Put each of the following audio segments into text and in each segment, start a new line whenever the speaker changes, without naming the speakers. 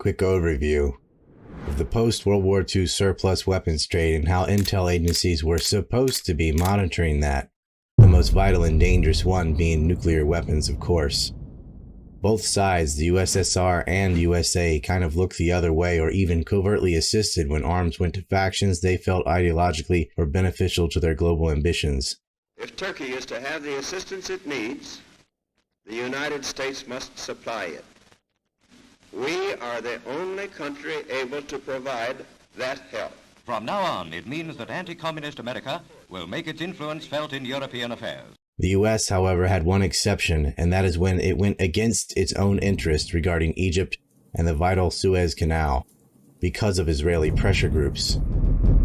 quick overview of the post-World War II surplus weapons trade and how intel agencies were supposed to be monitoring that, the most vital and dangerous one being nuclear weapons, of course. Both sides, the USSR and USA, kind of looked the other way or even covertly assisted when arms went to factions they felt ideologically were beneficial to their global ambitions.
If Turkey is to have the assistance it needs, the United States must supply it. We are the only country able to provide that help.
From now on, it means that anti-communist America will make its influence felt in European affairs.
The US, however, had one exception, and that is when it went against its own interest regarding Egypt and the vital Suez Canal because of Israeli pressure groups.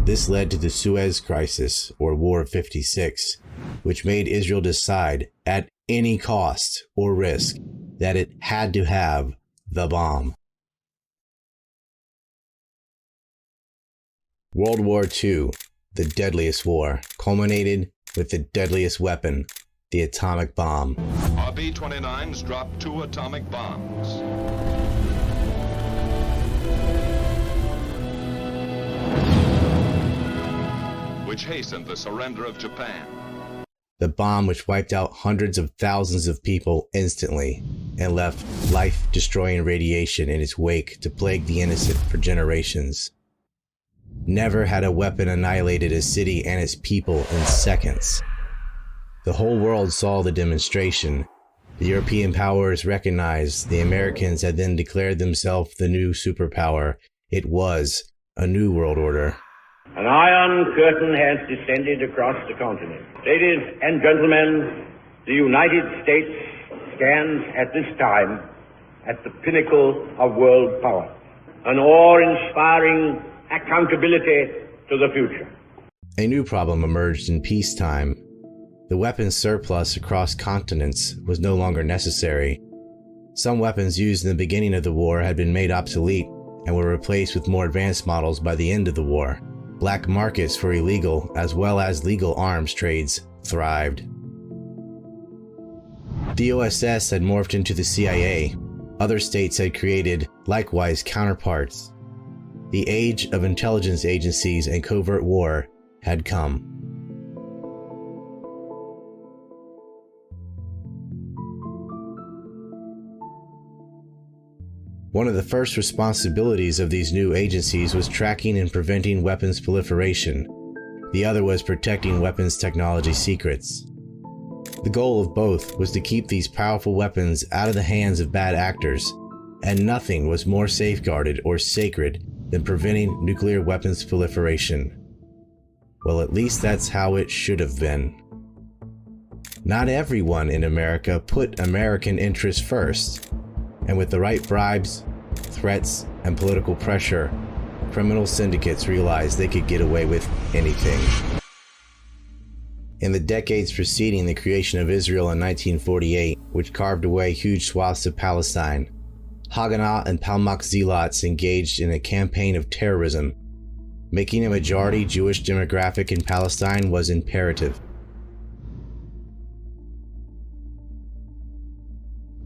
This led to the Suez Crisis, or War of 56, which made Israel decide, at any cost or risk, that it had to have the bomb. World War II, the deadliest war, culminated with the deadliest weapon, the atomic bomb.
Our B-29s dropped 2 atomic bombs. Which hastened the surrender of Japan.
The bomb which wiped out hundreds of thousands of people instantly and left life-destroying radiation in its wake to plague the innocent for generations. Never had a weapon annihilated a city and its people in seconds. The whole world saw the demonstration. The European powers recognized the Americans had then declared themselves the new superpower. It was a new world order.
An iron curtain has descended across the continent. Ladies and gentlemen, the United States stands at this time at the pinnacle of world power, an awe-inspiring accountability to the future.
A new problem emerged in peacetime. The weapons surplus across continents was no longer necessary. Some weapons used in the beginning of the war had been made obsolete and were replaced with more advanced models by the end of the war. Black markets for illegal as well as legal arms trades thrived. The OSS had morphed into the CIA. Other states had created likewise counterparts. The age of intelligence agencies and covert war had come. One of the first responsibilities of these new agencies was tracking and preventing weapons proliferation. The other was protecting weapons technology secrets. The goal of both was to keep these powerful weapons out of the hands of bad actors, and nothing was more safeguarded or sacred than preventing nuclear weapons proliferation. Well, at least that's how it should have been. Not everyone in America put American interests first. And with the right bribes, threats, and political pressure, criminal syndicates realized they could get away with anything. In the decades preceding the creation of Israel in 1948, which carved away huge swaths of Palestine, Haganah and Palmach zealots engaged in a campaign of terrorism. Making a majority Jewish demographic in Palestine was imperative.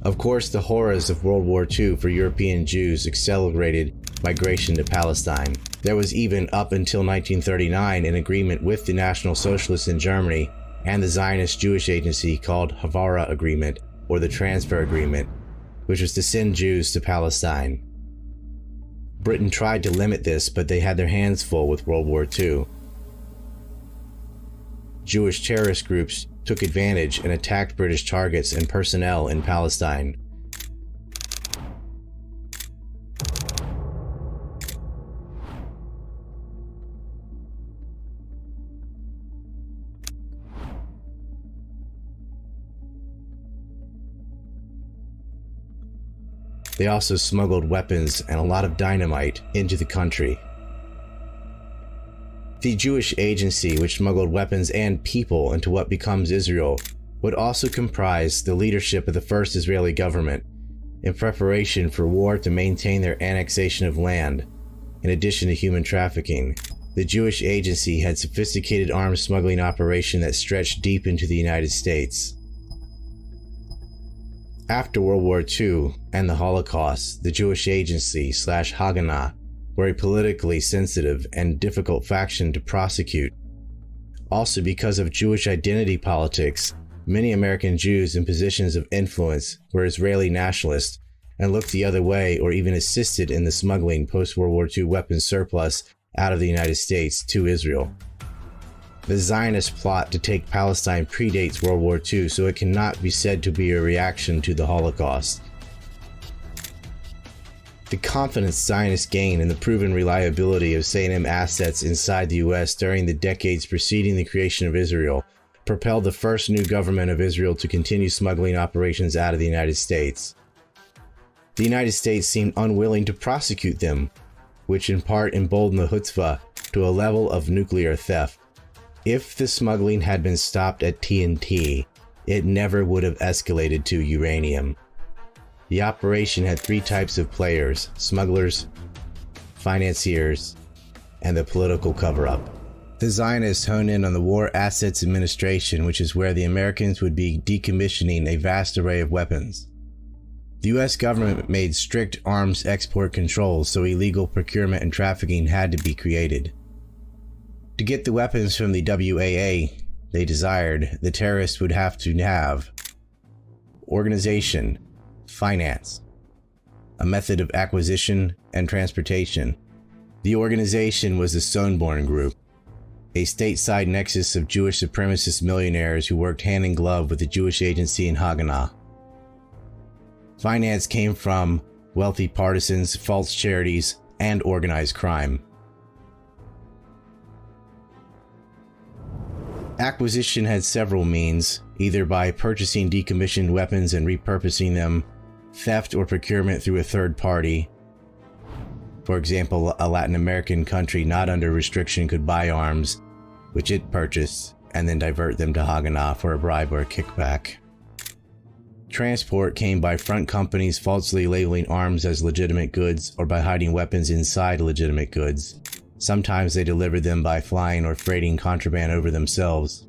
Of course, the horrors of World War II for European Jews accelerated migration to Palestine. There was even, up until 1939, an agreement with the National Socialists in Germany and the Zionist Jewish agency called Havara Agreement, or the Transfer Agreement, which was to send Jews to Palestine. Britain tried to limit this, but they had their hands full with World War II. Jewish terrorist groups took advantage and attacked British targets and personnel in Palestine. They also smuggled weapons and a lot of dynamite into the country. The Jewish agency, which smuggled weapons and people into what becomes Israel, would also comprise the leadership of the first Israeli government in preparation for war to maintain their annexation of land. In addition to human trafficking, the Jewish agency had sophisticated arms smuggling operation that stretched deep into the United States. After World War II and the Holocaust, the Jewish Agency / Haganah were a politically sensitive and difficult faction to prosecute. Also, because of Jewish identity politics, many American Jews in positions of influence were Israeli nationalists and looked the other way or even assisted in the smuggling post-World War II weapons surplus out of the United States to Israel. The Zionist plot to take Palestine predates World War II, so it cannot be said to be a reaction to the Holocaust. The confidence Zionists gained in the proven reliability of S&M assets inside the U.S. during the decades preceding the creation of Israel propelled the first new government of Israel to continue smuggling operations out of the United States. The United States seemed unwilling to prosecute them, which in part emboldened the chutzpah to a level of nuclear theft. If the smuggling had been stopped at TNT, it never would have escalated to uranium. The operation had three types of players: smugglers, financiers, and the political cover-up. The Zionists honed in on the War Assets Administration, which is where the Americans would be decommissioning a vast array of weapons. The U.S. government made strict arms export controls, so illegal procurement and trafficking had to be created. To get the weapons from the WAA they desired, the terrorists would have to have organization, finance, a method of acquisition, and transportation. The organization was the Sonborn Group, a stateside nexus of Jewish supremacist millionaires who worked hand in glove with the Jewish Agency and Haganah. Finance came from wealthy partisans, false charities, and organized crime. Acquisition had several means, either by purchasing decommissioned weapons and repurposing them, theft or procurement through a third party. For example, a Latin American country not under restriction could buy arms, which it purchased, and then divert them to Haganah for a bribe or a kickback. Transport came by front companies falsely labeling arms as legitimate goods or by hiding weapons inside legitimate goods. Sometimes they delivered them by flying or freighting contraband over themselves.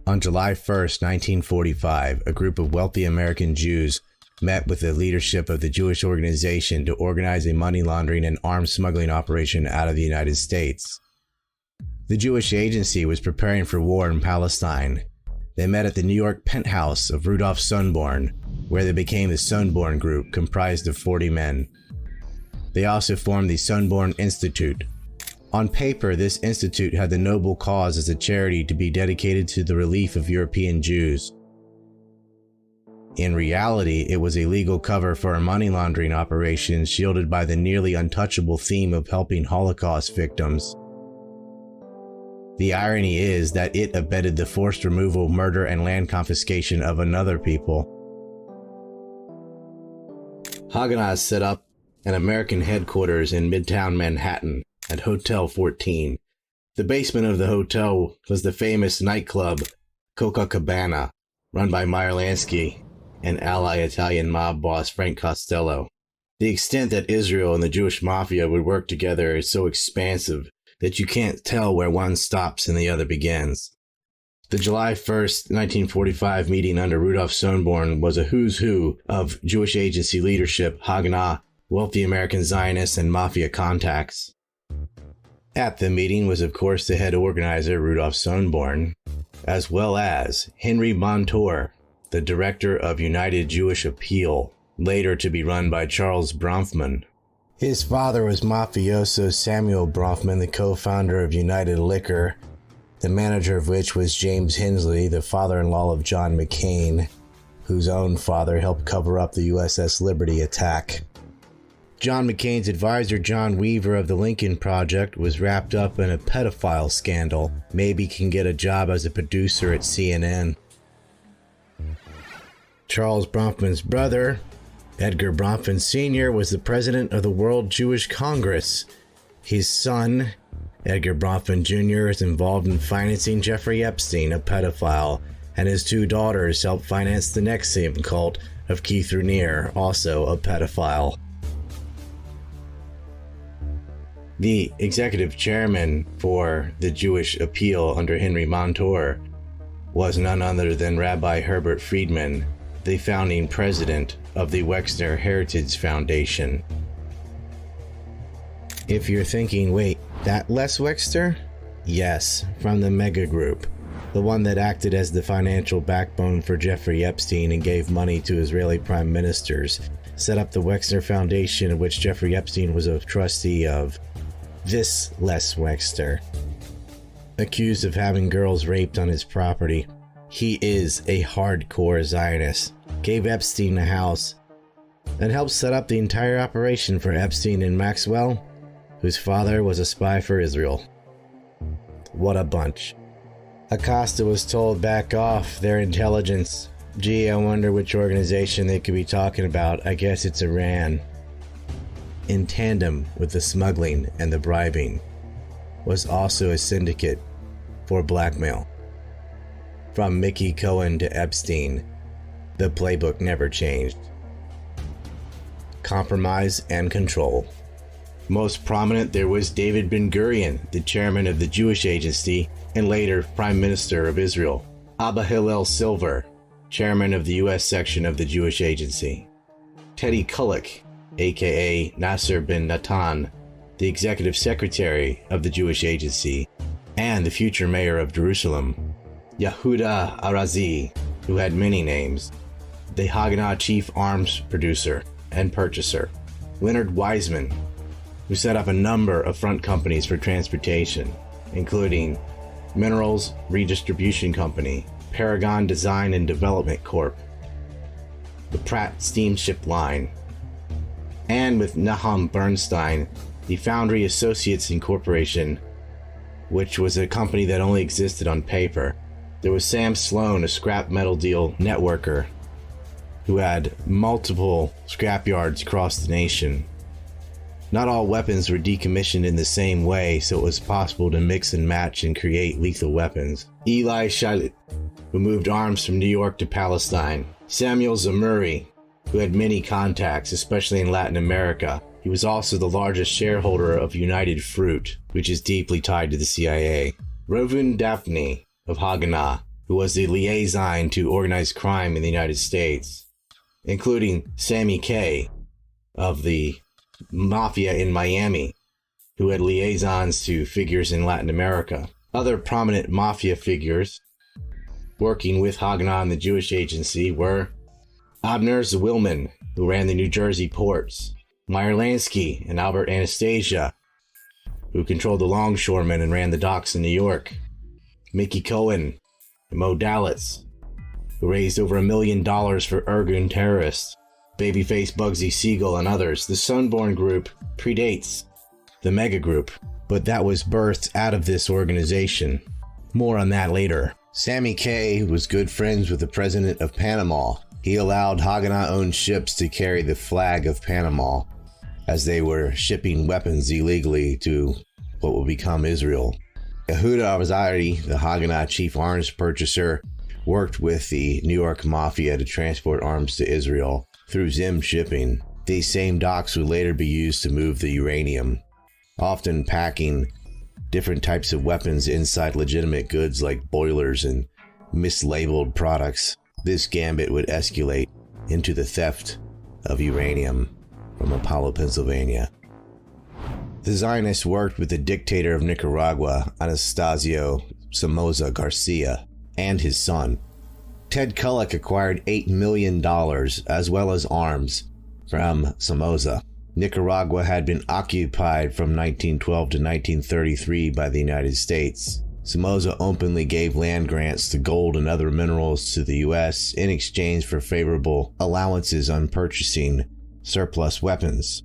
On July 1st, 1945, a group of wealthy American Jews met with the leadership of the Jewish organization to organize a money laundering and arms smuggling operation out of the United States. The Jewish Agency was preparing for war in Palestine. They met at the New York penthouse of Rudolf Sonborn, where they became the Sonborn Group, comprised of 40 men. They also formed the Sonborn Institute. On paper, this institute had the noble cause as a charity to be dedicated to the relief of European Jews. In reality, it was a legal cover for a money laundering operation shielded by the nearly untouchable theme of helping Holocaust victims. The irony is that it abetted the forced removal, murder, and land confiscation of another people. Haganah set up an American headquarters in Midtown Manhattan at Hotel 14. The basement of the hotel was the famous nightclub Copacabana, run by Meyer Lansky and ally Italian mob boss Frank Costello. The extent that Israel and the Jewish mafia would work together is so expansive that you can't tell where one stops and the other begins. The July 1st, 1945 meeting under Rudolf Sonborn was a who's who of Jewish Agency leadership, Haganah, wealthy American Zionists, and mafia contacts. At the meeting was, of course, the head organizer, Rudolf Sonborn, as well as Henry Montour, the director of United Jewish Appeal, later to be run by Charles Bronfman. His father was mafioso Samuel Bronfman, the co-founder of United Liquor, the manager of which was James Hensley, the father-in-law of John McCain, whose own father helped cover up the USS Liberty attack. John McCain's advisor, John Weaver of the Lincoln Project, was wrapped up in a pedophile scandal. Maybe can get a job as a producer at CNN. Charles Bronfman's brother, Edgar Bronfman Sr., was the president of the World Jewish Congress. His son, Edgar Bronfman Jr., is involved in financing Jeffrey Epstein, a pedophile, and his two daughters helped finance the NXIVM cult of Keith Raniere, also a pedophile. The executive chairman for the Jewish Appeal under Henry Montour was none other than Rabbi Herbert Friedman, the founding president of the Wexner Heritage Foundation. If you're thinking, wait, that Les Wexner? Yes, from the Mega Group, the one that acted as the financial backbone for Jeffrey Epstein and gave money to Israeli prime ministers, set up the Wexner Foundation, of which Jeffrey Epstein was a trustee of. This Les Wexner, accused of having girls raped on his property. He is a hardcore Zionist, gave Epstein a house, and helped set up the entire operation for Epstein and Maxwell, whose father was a spy for Israel. What a bunch. Acosta was told back off their intelligence. Gee, I wonder which organization they could be talking about. I guess it's Iran. In tandem with the smuggling and the bribing was also a syndicate for blackmail. From Mickey Cohen to Epstein, the playbook never changed. Compromise and control. Most prominent, there was David Ben-Gurion, the chairman of the Jewish Agency and later Prime Minister of Israel. Abba Hillel Silver, chairman of the U.S. section of the Jewish Agency. Teddy Kulik, aka Nasser bin Natan, the executive secretary of the Jewish Agency, and the future mayor of Jerusalem. Yehuda Arazi, who had many names, the Haganah chief arms producer and purchaser. Leonard Wiseman, who set up a number of front companies for transportation, including Minerals Redistribution Company, Paragon Design and Development Corp., the Pratt Steamship Line, and with Nahum Bernstein, the Foundry Associates Incorporation, which was a company that only existed on paper. There was Sam Sloan, a scrap metal deal networker, who had multiple scrapyards across the nation. Not all weapons were decommissioned in the same way, so it was possible to mix and match and create lethal weapons. Eli Shalit, who moved arms from New York to Palestine. Samuel Zamuri, who had many contacts, especially in Latin America. He was also the largest shareholder of United Fruit, which is deeply tied to the CIA. Rovun Daphne of Haganah, who was the liaison to organized crime in the United States, including Sammy K of the Mafia in Miami, who had liaisons to figures in Latin America. Other prominent Mafia figures working with Haganah and the Jewish Agency were Abner Zwilman, who ran the New Jersey ports, Meyer Lansky and Albert Anastasia, who controlled the longshoremen and ran the docks in New York, Mickey Cohen and Mo Dalitz, who raised over $1 million for Irgun terrorists, Babyface Bugsy Siegel and others. The Sunborn Group predates the Mega Group, but that was birthed out of this organization. More on that later. Sammy K was good friends with the president of Panama. He allowed Haganah-owned ships to carry the flag of Panama as they were shipping weapons illegally to what would become Israel. Yehuda Arazari, the Haganah chief arms purchaser, worked with the New York Mafia to transport arms to Israel through Zim shipping. These same docks would later be used to move the uranium, often packing different types of weapons inside legitimate goods like boilers and mislabeled products. This gambit would escalate into the theft of uranium from Apollo, Pennsylvania. The Zionists worked with the dictator of Nicaragua, Anastasio Somoza Garcia, and his son. Ted Kulik acquired $8 million as well as arms from Somoza. Nicaragua had been occupied from 1912 to 1933 by the United States. Somoza openly gave land grants to gold and other minerals to the U.S. in exchange for favorable allowances on purchasing surplus weapons.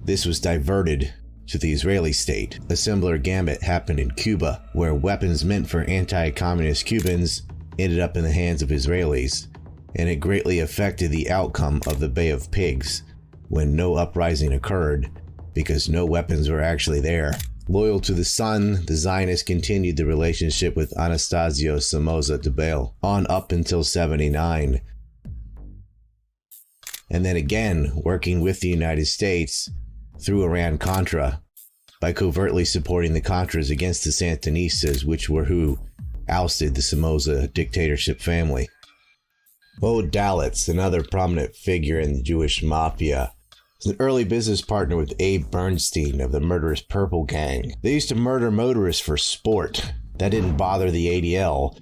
This was diverted to the Israeli state. A similar gambit happened in Cuba, where weapons meant for anti-communist Cubans ended up in the hands of Israelis, and it greatly affected the outcome of the Bay of Pigs when no uprising occurred because no weapons were actually there. Loyal to the son, the Zionists continued the relationship with Anastasio Somoza Debayle on up until 79. And then again, working with the United States through Iran-Contra by covertly supporting the Contras against the Sandinistas, which were who ousted the Somoza dictatorship family. Bo Dalitz, another prominent figure in the Jewish mafia, was an early business partner with Abe Bernstein of the murderous Purple Gang. They used to murder motorists for sport. That didn't bother the ADL.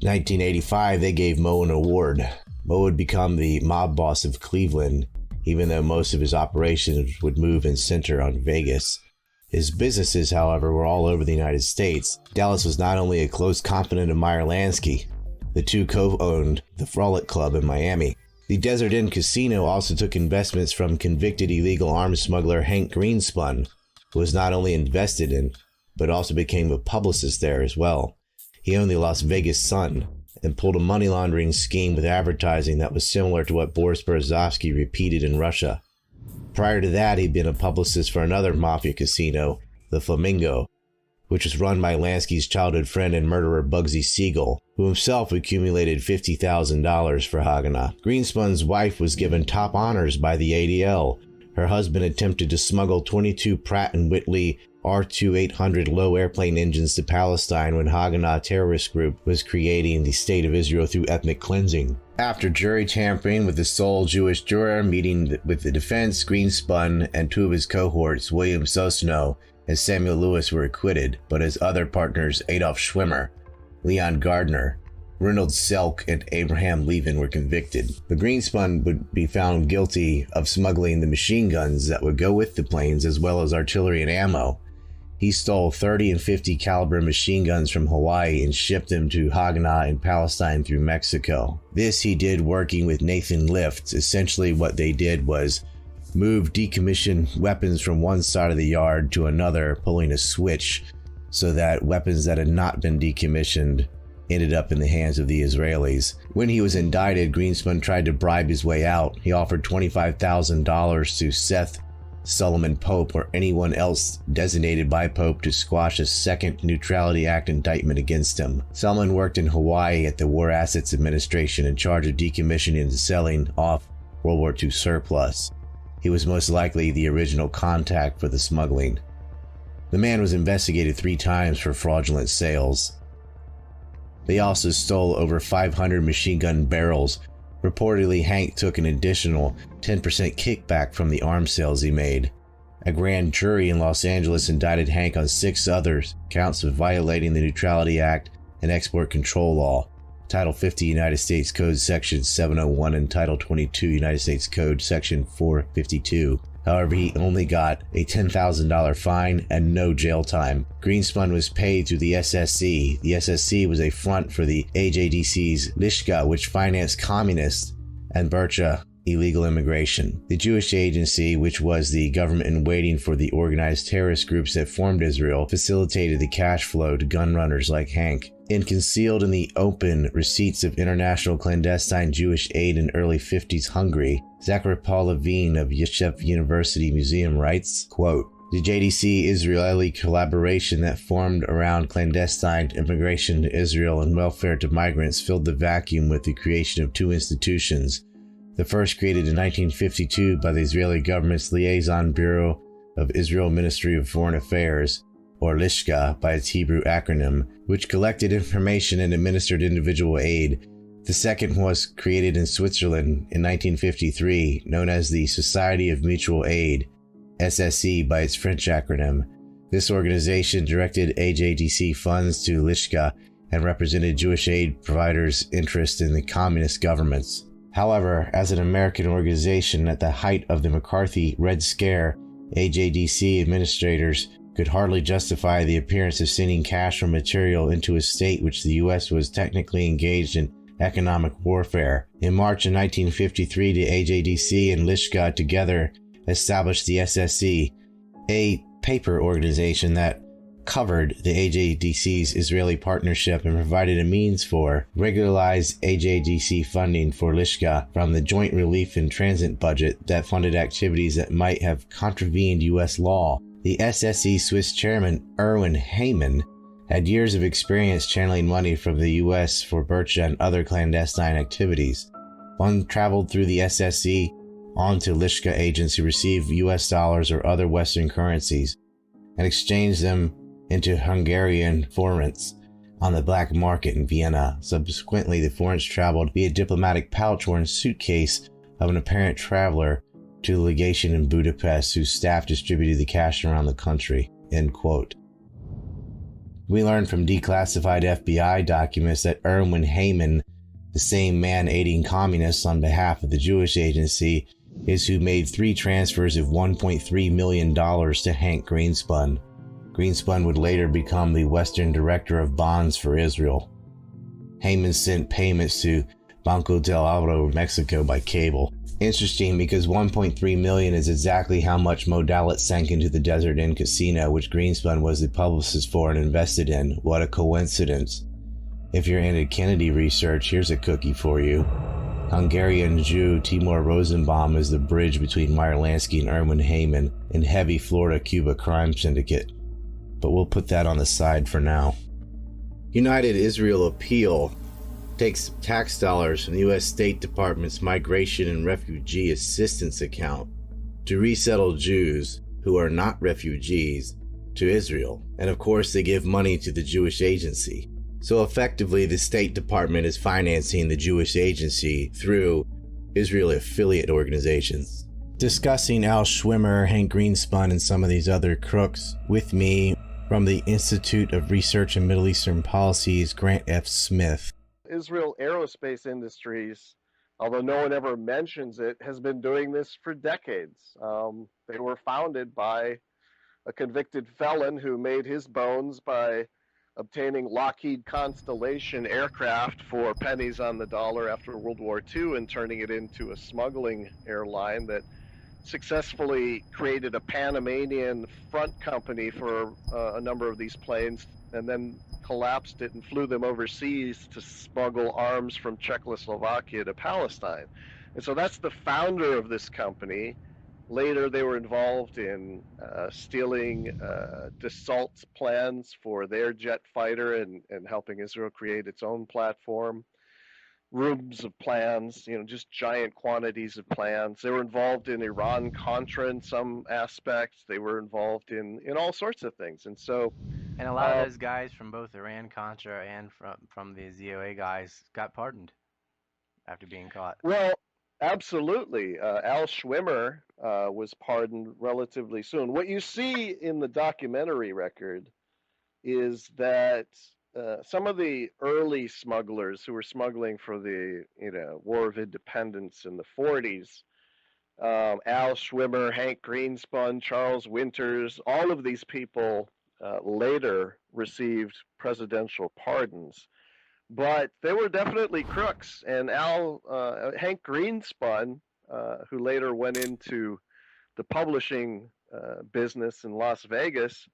In 1985, they gave Mo an award. Mo would become the mob boss of Cleveland, even though most of his operations would move and center on Vegas. His businesses, however, were all over the United States. Dallas was not only a close confidant of Meyer Lansky, the two co-owned the Frolic Club in Miami. The Desert Inn Casino also took investments from convicted illegal arms smuggler Hank Greenspun, who was not only invested in, but also became a publicist there as well. He owned the Las Vegas Sun and pulled a money laundering scheme with advertising that was similar to what Boris Berezovsky repeated in Russia. Prior to that, he'd been a publicist for another mafia casino, the Flamingo, which was run by Lansky's childhood friend and murderer Bugsy Siegel, who himself accumulated $50,000 for Haganah. Greenspun's wife was given top honors by the ADL. Her husband attempted to smuggle 22 Pratt & Whitney R-2800 low airplane engines to Palestine when Haganah terrorist group was creating the State of Israel through ethnic cleansing. After jury tampering with the sole Jewish juror meeting with the defense, Greenspun and two of his cohorts, William Sosno and Samuel Lewis, were acquitted, but his other partners, Adolf Schwimmer, Leon Gardner, Reynolds Selk, and Abraham Levin, were convicted. But Greenspun would be found guilty of smuggling the machine guns that would go with the planes, as well as artillery and ammo. He stole 30 and 50 caliber machine guns from Hawaii and shipped them to Haganah in Palestine through Mexico. This he did working with Nathan Lift. Essentially what they did was move decommissioned weapons from one side of the yard to another, pulling a switch so that weapons that had not been decommissioned ended up in the hands of the Israelis. When he was indicted, Greenspun tried to bribe his way out. He offered $25,000 to Seth Solomon Pope or anyone else designated by Pope to squash a second Neutrality Act indictment against him. Solomon worked in Hawaii at the War Assets Administration in charge of decommissioning and selling off World War II surplus. He was most likely the original contact for the smuggling. The man was investigated 3 times for fraudulent sales. They also stole over 500 machine gun barrels. Reportedly, Hank took an additional 10% kickback from the arms sales he made. A grand jury in Los Angeles indicted Hank on 6 other counts of violating the Neutrality Act and export control law, Title 50 United States Code Section 701 and Title 22 United States Code Section 452. However, he only got a $10,000 fine and no jail time. Greenspun was paid through the SSC. The SSC was a front for the AJDC's Lishka, which financed communists and Bercha illegal immigration. The Jewish Agency, which was the government in waiting for the organized terrorist groups that formed Israel, facilitated the cash flow to gun runners like Hank. In concealed in the open receipts of international clandestine Jewish aid in early 50s Hungary, Zachary Paul Levine of Yeshiva University Museum writes, quote, "The JDC-Israeli collaboration that formed around clandestine immigration to Israel and welfare to migrants filled the vacuum with the creation of 2 institutions. The first created in 1952 by the Israeli government's Liaison Bureau of Israel Ministry of Foreign Affairs, or Lishka by its Hebrew acronym, which collected information and administered individual aid. The second was created in Switzerland in 1953, known as the Society of Mutual Aid, SSE by its French acronym. This organization directed AJDC funds to Lishka and represented Jewish aid providers' interest in the communist governments. However, as an American organization at the height of the McCarthy Red Scare, AJDC administrators could hardly justify the appearance of sending cash or material into a state which the U.S. was technically engaged in economic warfare. In March of 1953, the AJDC and Lishka together established the SSE, a paper organization that covered the AJDC's Israeli partnership and provided a means for regularized AJDC funding for Lishka from the Joint Relief and Transit budget that funded activities that might have contravened U.S. law. The SSE Swiss chairman, Erwin Heyman, had years of experience channeling money from the U.S. for Bercha and other clandestine activities. One traveled through the SSE onto Lishka agents who received U.S. dollars or other Western currencies and exchanged them into Hungarian forints. on the black market in Vienna. Subsequently, the funds traveled via diplomatic pouch or in suitcase of an apparent traveler to the legation in Budapest, whose staff distributed the cash around the country. End quote. We learned from declassified FBI documents that Erwin Hayman, the same man aiding communists on behalf of the Jewish Agency, is who made 3 transfers of $1.3 million to Hank Greenspun. Greenspun would later become the Western Director of Bonds for Israel. Hayman sent payments to Banco del Oro, Mexico by cable. Interesting, because $1.3 million is exactly how much Modalit sank into the Desert Inn Casino, which Greenspun was the publicist for and invested in. What a coincidence. If you're into Kennedy research, here's a cookie for you. Hungarian Jew Timur Rosenbaum is the bridge between Meyer Lansky and Erwin Hayman in heavy Florida-Cuba crime syndicate. But we'll put that on the side for now. United Israel Appeal takes tax dollars from the U.S. State Department's Migration and Refugee Assistance account to resettle Jews who are not refugees to Israel. And of course, they give money to the Jewish Agency. So effectively, the State Department is financing the Jewish Agency through Israeli affiliate organizations. Discussing Al Schwimmer, Hank Greenspun, and some of these other crooks with me from the Institute of Research and Middle Eastern Policies, Grant F. Smith.
Israel Aerospace Industries, although no one ever mentions it, has been doing this for decades. They were founded by a convicted felon who made his bones by obtaining Lockheed Constellation aircraft for pennies on the dollar after World War II and turning it into a smuggling airline that successfully created a Panamanian front company for a number of these planes, and then collapsed it and flew them overseas to smuggle arms from Czechoslovakia to Palestine. And so that's the founder of this company. Later, they were involved in stealing Dassault's plans for their jet fighter and helping Israel create its own platform. Rooms of plans, just giant quantities of plans. They were involved in Iran-Contra in some aspects. They were involved in all sorts of things. And so,
and a lot of those guys from both Iran-Contra and from the ZOA guys got pardoned after being caught.
Well, absolutely. Al Schwimmer was pardoned relatively soon. What you see in the documentary record is that some of the early smugglers who were smuggling for the War of Independence in the 40s, Al Schwimmer, Hank Greenspun, Charles Winters, all of these people later received presidential pardons. But they were definitely crooks. And Hank Greenspun, who later went into the publishing business in Las Vegas,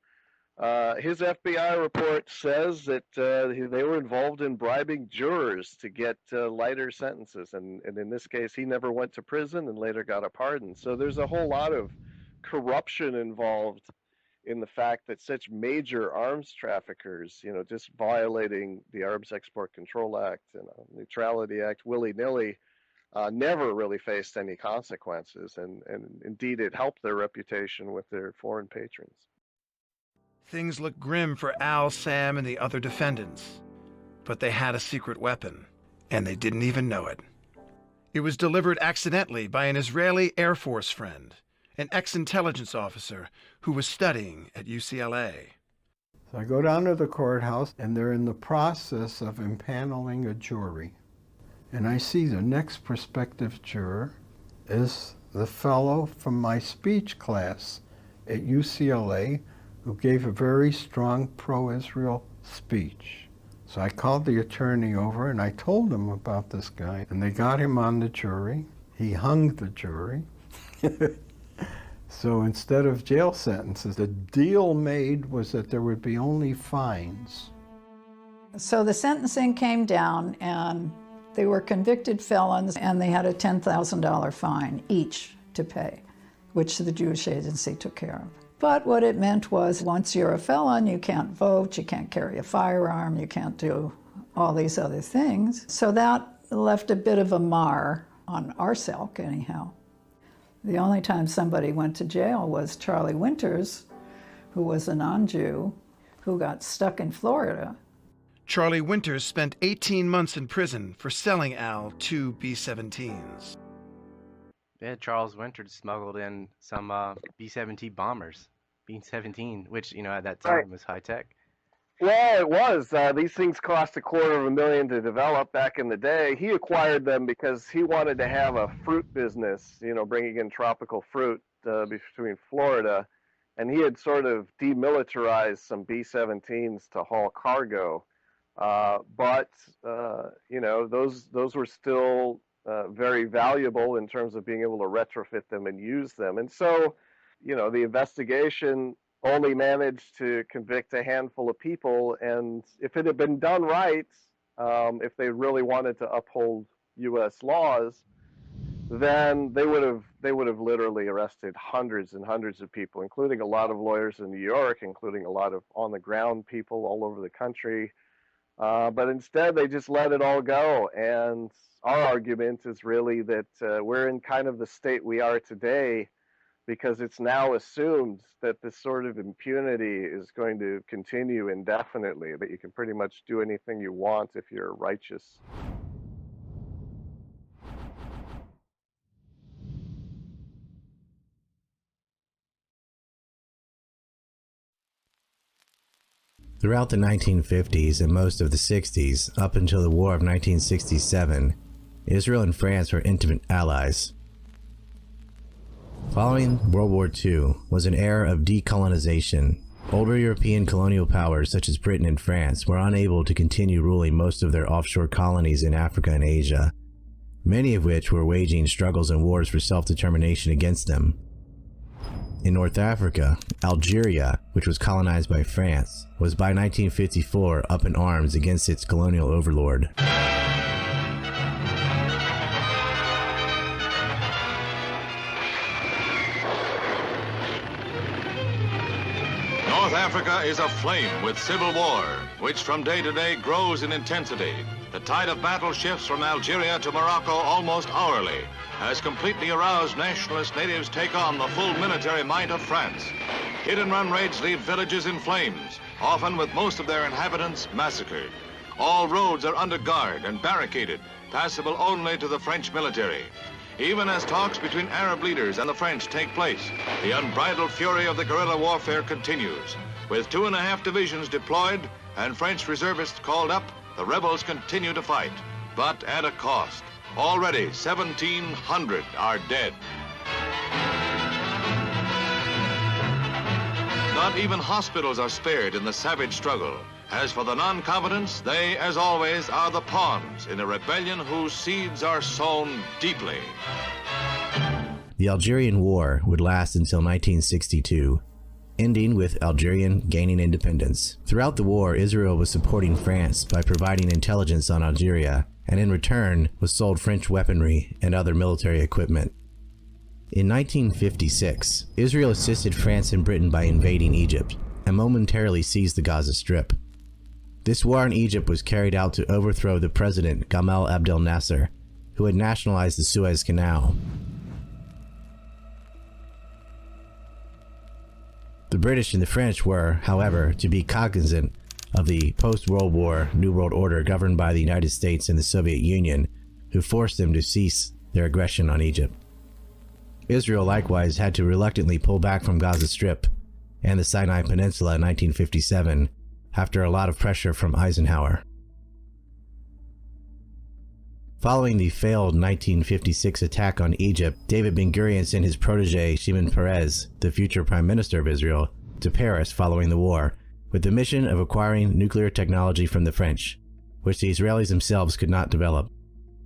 his FBI report says that they were involved in bribing jurors to get lighter sentences. And in this case, he never went to prison and later got a pardon. So there's a whole lot of corruption involved in the fact that such major arms traffickers, just violating the Arms Export Control Act and Neutrality Act willy-nilly, never really faced any consequences. And indeed, it helped their reputation with their foreign patrons.
Things looked grim for Al, Sam, and the other defendants. But they had a secret weapon, and they didn't even know it. It was delivered accidentally by an Israeli Air Force friend, an ex-intelligence officer who was studying at UCLA.
So I go down to the courthouse, and they're in the process of impaneling a jury. And I see the next prospective juror is the fellow from my speech class at UCLA who gave a very strong pro-Israel speech. So I called the attorney over and I told him about this guy, and they got him on the jury. He hung the jury. So instead of jail sentences, the deal made was that there would be only fines.
So the sentencing came down and they were convicted felons and they had a $10,000 fine each to pay, which the Jewish Agency took care of. But what it meant was once you're a felon, you can't vote, you can't carry a firearm, you can't do all these other things. So that left a bit of a mar on our silk anyhow. The only time somebody went to jail was Charlie Winters, who was a non-Jew, who got stuck in Florida.
Charlie Winters spent 18 months in prison for selling Al 2 B-17s.
Yeah, Charles Winters smuggled in some B-17 bombers. B-17, which, at that time was high tech.
Well, it was. These things cost $250,000 to develop back in the day. He acquired them because he wanted to have a fruit business, bringing in tropical fruit between Florida. And he had sort of demilitarized some B-17s to haul cargo. But those were still very valuable in terms of being able to retrofit them and use them. And so, the investigation only managed to convict a handful of people. And if it had been done right, if they really wanted to uphold U.S. laws, then they would have literally arrested hundreds and hundreds of people, including a lot of lawyers in New York, including a lot of on-the-ground people all over the country. But instead, they just let it all go. And our argument is really that we're in kind of the state we are today because it's now assumed that this sort of impunity is going to continue indefinitely, that you can pretty much do anything you want if you're righteous.
Throughout the 1950s and most of the 60s, up until the War of 1967, Israel and France were intimate allies. Following World War II was an era of decolonization. Older European colonial powers such as Britain and France were unable to continue ruling most of their offshore colonies in Africa and Asia, many of which were waging struggles and wars for self-determination against them. In North Africa, Algeria, which was colonized by France, was by 1954 up in arms against its colonial overlord.
North Africa is aflame with civil war, which from day to day grows in intensity. The tide of battle shifts from Algeria to Morocco almost hourly, as completely aroused nationalist natives take on the full military might of France. Hit-and-run raids leave villages in flames, often with most of their inhabitants massacred. All roads are under guard and barricaded, passable only to the French military. Even as talks between Arab leaders and the French take place, the unbridled fury of the guerrilla warfare continues. With 2.5 divisions deployed and French reservists called up, the rebels continue to fight, but at a cost. Already 1,700 are dead. Not even hospitals are spared in the savage struggle. As for the non-combatants, they, as always, are the pawns in a rebellion whose seeds are sown deeply.
The Algerian War would last until 1962, ending with Algeria gaining independence. Throughout the war, Israel was supporting France by providing intelligence on Algeria, and in return was sold French weaponry and other military equipment. In 1956, Israel assisted France and Britain by invading Egypt and momentarily seized the Gaza Strip. This war in Egypt was carried out to overthrow the president Gamal Abdel Nasser, who had nationalized the Suez Canal. The British and the French were, however, to be cognizant of the post-World War New World Order governed by the United States and the Soviet Union, who forced them to cease their aggression on Egypt. Israel likewise had to reluctantly pull back from Gaza Strip and the Sinai Peninsula in 1957 after a lot of pressure from Eisenhower. Following the failed 1956 attack on Egypt, David Ben-Gurion sent his protege Shimon Peres, the future Prime Minister of Israel, to Paris following the war, with the mission of acquiring nuclear technology from the French, which the Israelis themselves could not develop.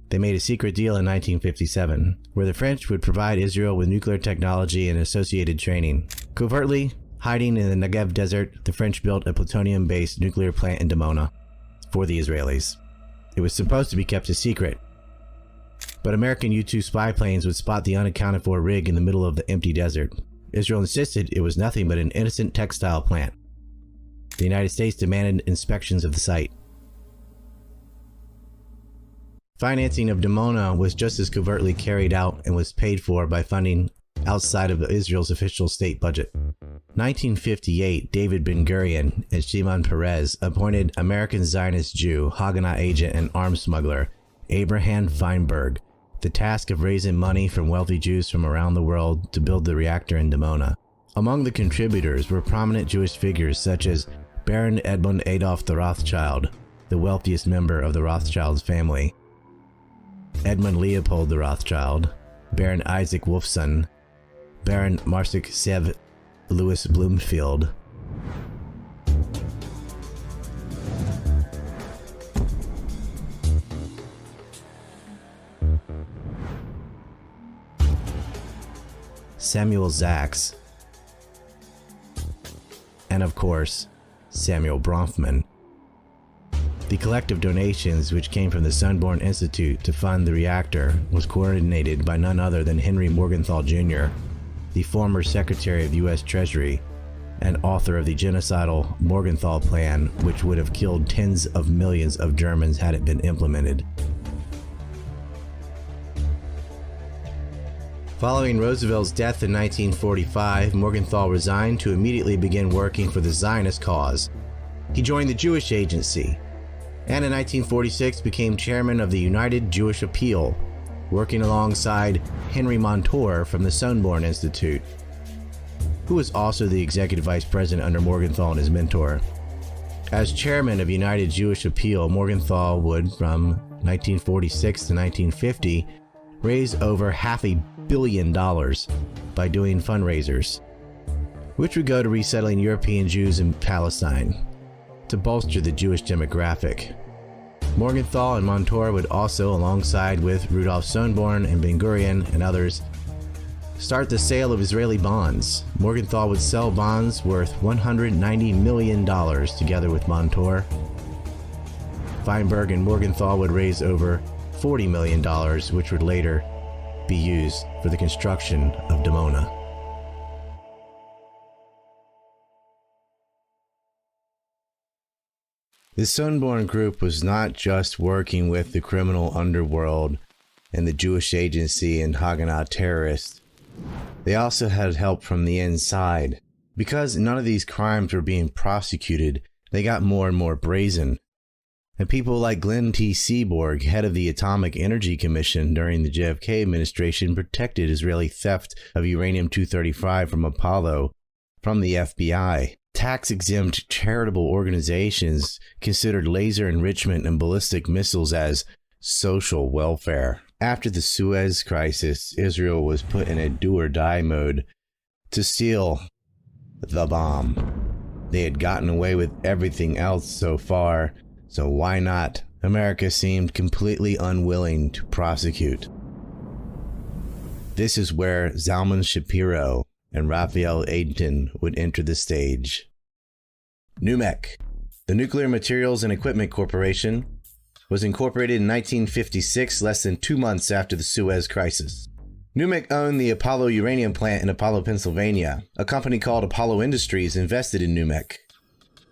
They made a secret deal in 1957, where the French would provide Israel with nuclear technology and associated training. Covertly, hiding in the Negev desert, the French built a plutonium-based nuclear plant in Dimona for the Israelis. It was supposed to be kept a secret, but American U-2 spy planes would spot the unaccounted-for rig in the middle of the empty desert. Israel insisted it was nothing but an innocent textile plant. The United States demanded inspections of the site. Financing of Dimona was just as covertly carried out and was paid for by funding outside of Israel's official state budget. 1958, David Ben-Gurion and Shimon Peres appointed American Zionist Jew, Haganah agent, and arms smuggler Abraham Feinberg the task of raising money from wealthy Jews from around the world to build the reactor in Dimona. Among the contributors were prominent Jewish figures such as Baron Edmund Adolf the Rothschild, the wealthiest member of the Rothschilds family, Edmund Leopold the Rothschild, Baron Isaac Wolfson, Baron Marcin Sev Louis Bloomfield, Samuel Zaks, and of course, Samuel Bronfman. The collective donations, which came from the Sunborn Institute to fund the reactor, was coordinated by none other than Henry Morgenthau Jr., the former Secretary of U.S. Treasury and author of the genocidal Morgenthau Plan, which would have killed tens of millions of Germans had it been implemented. Following Roosevelt's death in 1945, Morgenthau resigned to immediately begin working for the Zionist cause. He joined the Jewish Agency, and in 1946 became chairman of the United Jewish Appeal, working alongside Henry Montour from the Sunborn Institute, who was also the executive vice president under Morgenthau and his mentor. As chairman of United Jewish Appeal, Morgenthau would, from 1946 to 1950, raise over $500 million by doing fundraisers, which would go to resettling European Jews in Palestine to bolster the Jewish demographic. Morgenthau and Montour would also, alongside with Rudolf Sonborn and Ben-Gurion and others, start the sale of Israeli bonds. Morgenthau would sell bonds worth $190 million together with Montour. Feinberg and Morgenthau would raise over $40 million, which would later be used for the construction of Dimona. The Sunborn Group was not just working with the criminal underworld and the Jewish Agency and Haganah terrorists. They also had help from the inside. Because none of these crimes were being prosecuted, they got more and more brazen. And people like Glenn T. Seaborg, head of the Atomic Energy Commission during the JFK administration, protected Israeli theft of uranium-235 from Apollo from the FBI. Tax-exempt charitable organizations considered laser enrichment and ballistic missiles as social welfare. After the Suez Crisis, Israel was put in a do-or-die mode to steal the bomb. They had gotten away with everything else so far, so why not? America seemed completely unwilling to prosecute. This is where Zalman Shapiro and Raphael Adenton would enter the stage. NUMEC, the Nuclear Materials and Equipment Corporation, was incorporated in 1956, less than 2 months after the Suez Crisis. NUMEC owned the Apollo uranium plant in Apollo, Pennsylvania. A company called Apollo Industries invested in NUMEC.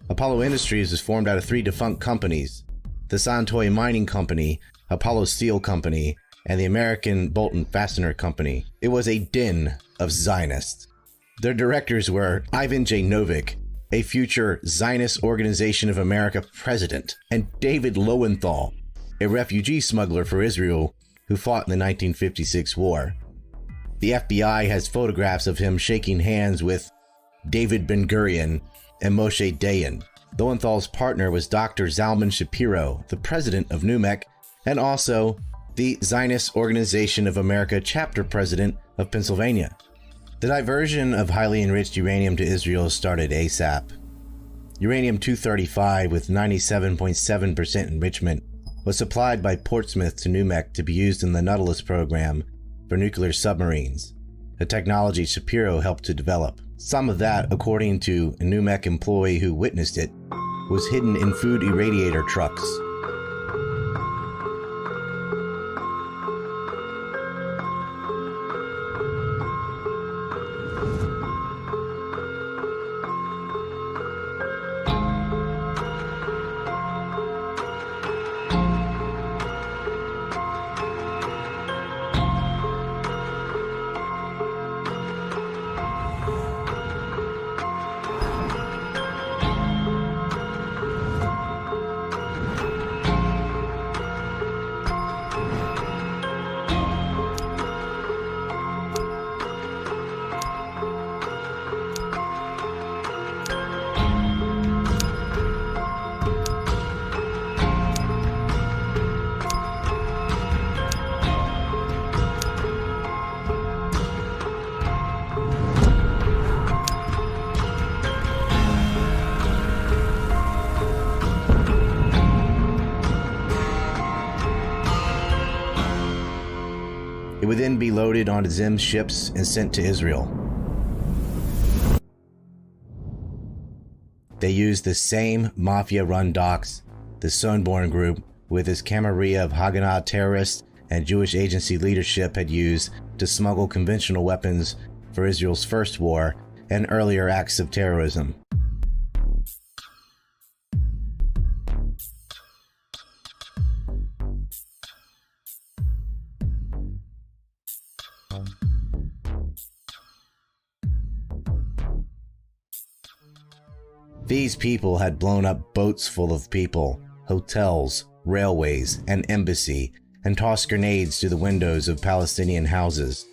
Apollo Industries was formed out of 3 defunct companies: the Santoy Mining Company, Apollo Steel Company, and the American Bolt and Fastener Company. It was a den of Zionists. Their directors were Ivan J. Novick, a future Zionist Organization of America president, and David Lowenthal, a refugee smuggler for Israel who fought in the 1956 war. The FBI has photographs of him shaking hands with David Ben-Gurion and Moshe Dayan. Lowenthal's partner was Dr. Zalman Shapiro, the president of NUMEC, and also the Zionist Organization of America chapter president of Pennsylvania. The diversion of highly enriched uranium to Israel started ASAP. Uranium-235 with 97.7% enrichment was supplied by Portsmouth to NUMEC to be used in the Nautilus program for nuclear submarines, a technology Shapiro helped to develop. Some of that, according to a NUMEC employee who witnessed it, was hidden in food irradiator trucks. would then be loaded onto Zim's ships and sent to Israel. They used the same mafia-run docks the Sonborn Group, with its camarilla of Haganah terrorists and Jewish agency leadership, had used to smuggle conventional weapons for Israel's first war and earlier acts of terrorism. These people had blown up boats full of people, hotels, railways, an embassy, and tossed grenades through the windows of Palestinian houses.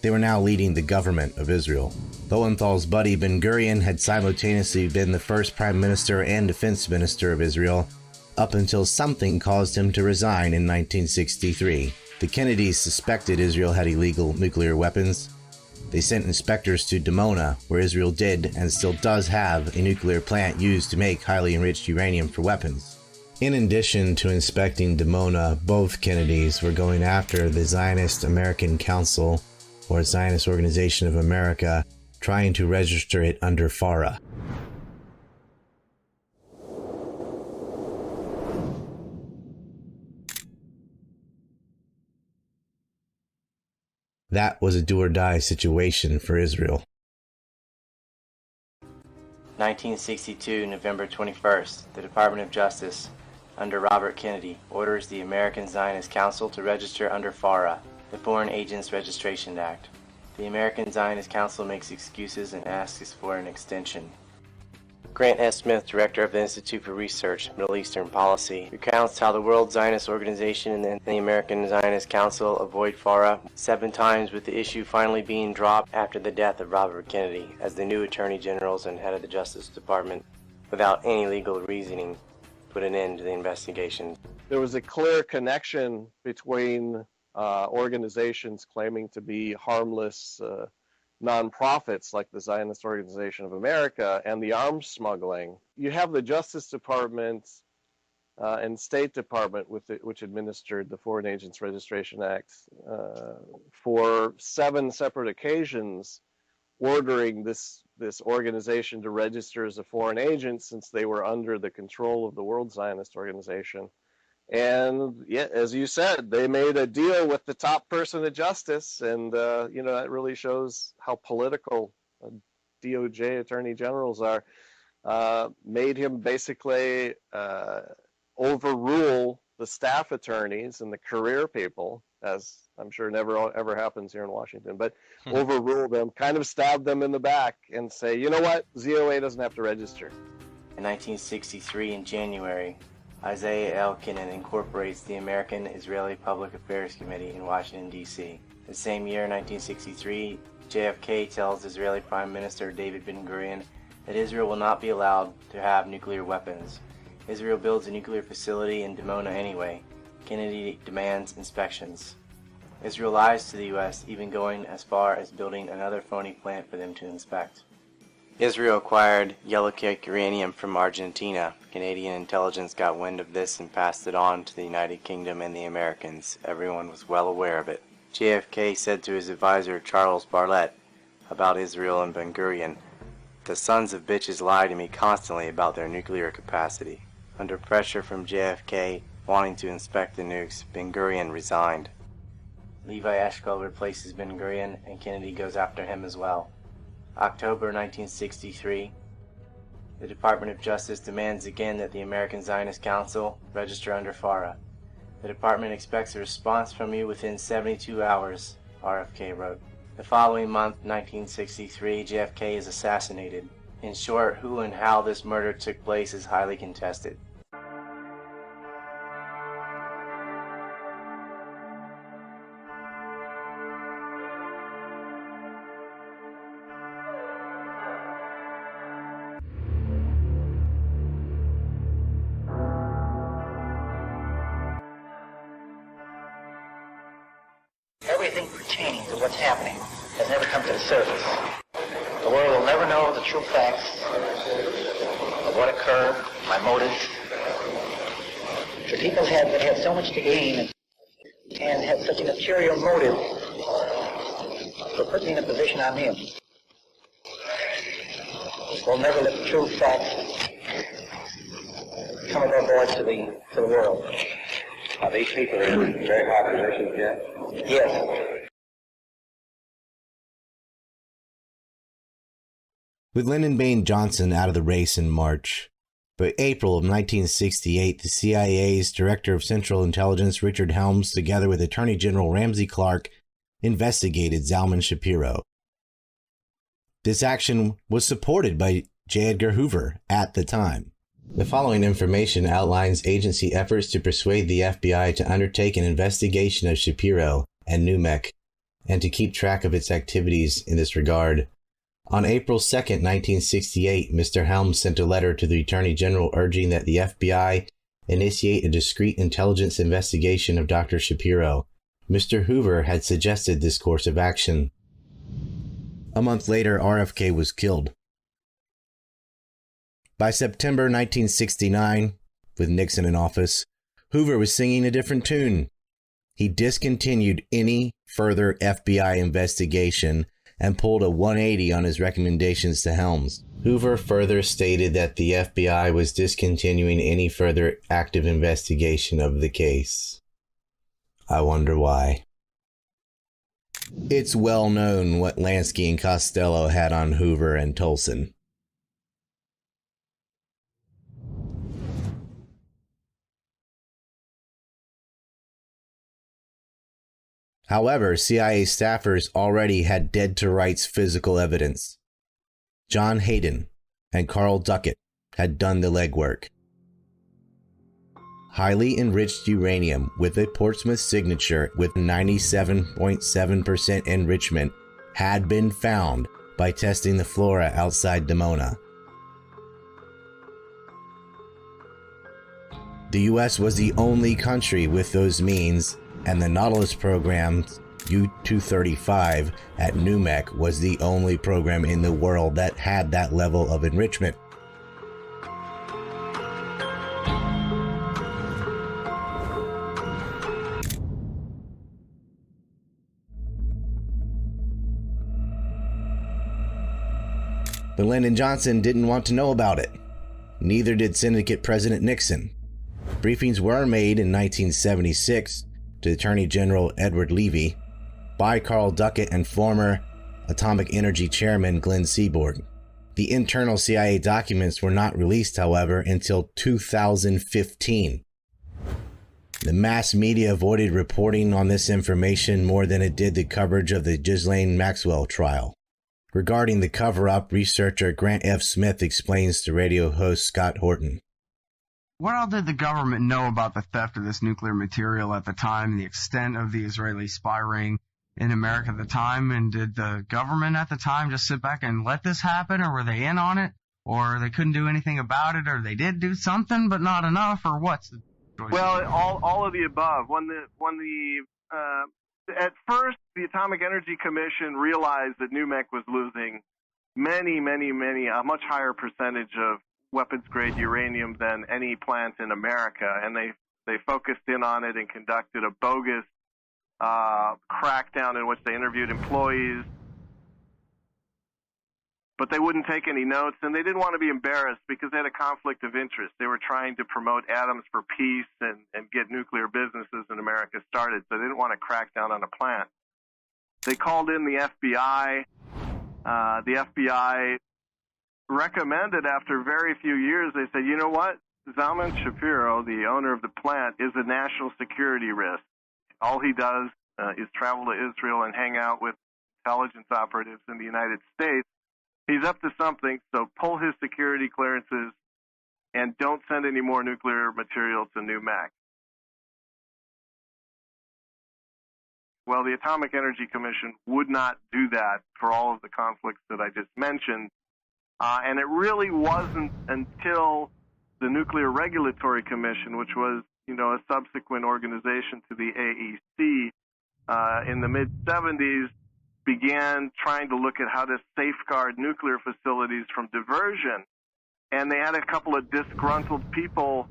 They were now leading the government of Israel. Lowenthal's buddy Ben-Gurion had simultaneously been the first prime minister and defense minister of Israel, up until something caused him to resign in 1963. The Kennedys suspected Israel had illegal nuclear weapons. They sent inspectors to Dimona, where Israel did and still does have a nuclear plant used to make highly enriched uranium for weapons. In addition to inspecting Dimona, both Kennedys were going after the Zionist American Council, or Zionist Organization of America, trying to register it under FARA. That was a do-or-die situation for Israel.
1962, November 21st, the Department of Justice, under Robert Kennedy, orders the American Zionist Council to register under FARA, the Foreign Agents Registration Act. The American Zionist Council makes excuses and asks for an extension. Grant S. Smith, director of the Institute for Research, Middle Eastern Policy, recounts how the World Zionist Organization and the American Zionist Council avoid FARA 7 times, with the issue finally being dropped after the death of Robert Kennedy as the new Attorney Generals and head of the Justice Department, without any legal reasoning, put an end to the investigation.
There was a clear connection between organizations claiming to be harmless nonprofits like the Zionist Organization of America and the arms smuggling. You have the Justice Department and State Department which administered the Foreign Agents Registration Act for 7 separate occasions, ordering this organization to register as a foreign agent since they were under the control of the World Zionist Organization. And yeah, as you said, they made a deal with the top person of justice, and that really shows how political DOJ attorney generals are. Made him basically overrule the staff attorneys and the career people, as I'm sure never ever happens here in Washington, but overrule them, kind of stab them in the back and say, you know what, ZOA doesn't have to register.
In 1963, in January, Isaiah L. Kennan incorporates the American Israeli Public Affairs Committee in Washington, D.C. The same year, 1963, JFK tells Israeli Prime Minister David Ben-Gurion that Israel will not be allowed to have nuclear weapons. Israel builds a nuclear facility in Dimona anyway. Kennedy demands inspections. Israel lies to the U.S., even going as far as building another phony plant for them to inspect. Israel acquired yellowcake uranium from Argentina. Canadian intelligence got wind of this and passed it on to the United Kingdom and the Americans. Everyone was well aware of it. JFK said to his advisor Charles Bartlett about Israel and Ben-Gurion, "The sons of bitches lie to me constantly about their nuclear capacity." Under pressure from JFK wanting to inspect the nukes, Ben-Gurion resigned. Levi Eshkol replaces Ben-Gurion, and Kennedy goes after him as well. October 1963, the Department of Justice demands again that the American Zionist Council register under FARA. "The department expects a response from you within 72 hours, RFK wrote. The following month, 1963, JFK is assassinated. In short, who and how this murder took place is highly contested.
Everything pertaining to what's happening has never come to the surface. The world will never know the true facts of what occurred, my motives. The people that had so much to gain and had such an material motive for putting me in the position I'm in. We'll never let the true facts come aboard to the world.
Are these people in very high positions yet?
Yes.
With Lyndon Baines Johnson out of the race in March, by April of 1968, the CIA's Director of Central Intelligence, Richard Helms, together with Attorney General Ramsey Clark, investigated Zalman Shapiro. This action was supported by J. Edgar Hoover at the time. The following information outlines agency efforts to persuade the FBI to undertake an investigation of Shapiro and NUMEC and to keep track of its activities in this regard. On April 2, 1968, Mr. Helms sent a letter to the Attorney General urging that the FBI initiate a discreet intelligence investigation of Dr. Shapiro. Mr. Hoover had suggested this course of action. A month later, RFK was killed. By September 1969, with Nixon in office, Hoover was singing a different tune. He discontinued any further FBI investigation and pulled a 180 on his recommendations to Helms. Hoover further stated that the FBI was discontinuing any further active investigation of the case. I wonder why. It's well known what Lansky and Costello had on Hoover and Tolson. However, CIA staffers already had dead-to-rights physical evidence. John Hayden and Carl Duckett had done the legwork. Highly enriched uranium with a Portsmouth signature with 97.7% enrichment had been found by testing the flora outside Dimona. The U.S. was the only country with those means, and the Nautilus program's U-235 at NUMEC was the only program in the world that had that level of enrichment. But Lyndon Johnson didn't want to know about it. Neither did Syndicate President Nixon. Briefings were made in 1976 to Attorney General Edward Levy by Carl Duckett and former Atomic Energy Chairman Glenn Seaborg. The internal CIA documents were not released, however, until 2015. The mass media avoided reporting on this information more than it did the coverage of the Ghislaine Maxwell trial. Regarding the cover-up, researcher Grant F. Smith explains to radio host Scott Horton.
What all did the government know about the theft of this nuclear material at the time and the extent of the Israeli spy ring in America at the time? And did the government at the time just sit back and let this happen, or were they in on it, or they couldn't do anything about it, or they did do something but not enough, or what's the choice?
Well, all of the above. At first, the Atomic Energy Commission realized that NUMEC was losing a much higher percentage of weapons-grade uranium than any plant in America, and they focused in on it and conducted a bogus crackdown in which they interviewed employees, but they wouldn't take any notes, and they didn't want to be embarrassed because they had a conflict of interest. They were trying to promote atoms for peace and get nuclear businesses in America started, so they didn't want to crack down on a plant. They called in the FBI. The FBI recommended, after very few years, they said, you know what? Zalman Shapiro, the owner of the plant, is a national security risk. All he does is travel to Israel and hang out with intelligence operatives in the United States. He's up to something, so pull his security clearances and don't send any more nuclear material to NUMEC. Well, the Atomic Energy Commission would not do that for all of the conflicts that I just mentioned. And it really wasn't until the Nuclear Regulatory Commission, which was, a subsequent organization to the AEC, in the mid-70s, began trying to look at how to safeguard nuclear facilities from diversion. And they had a couple of disgruntled people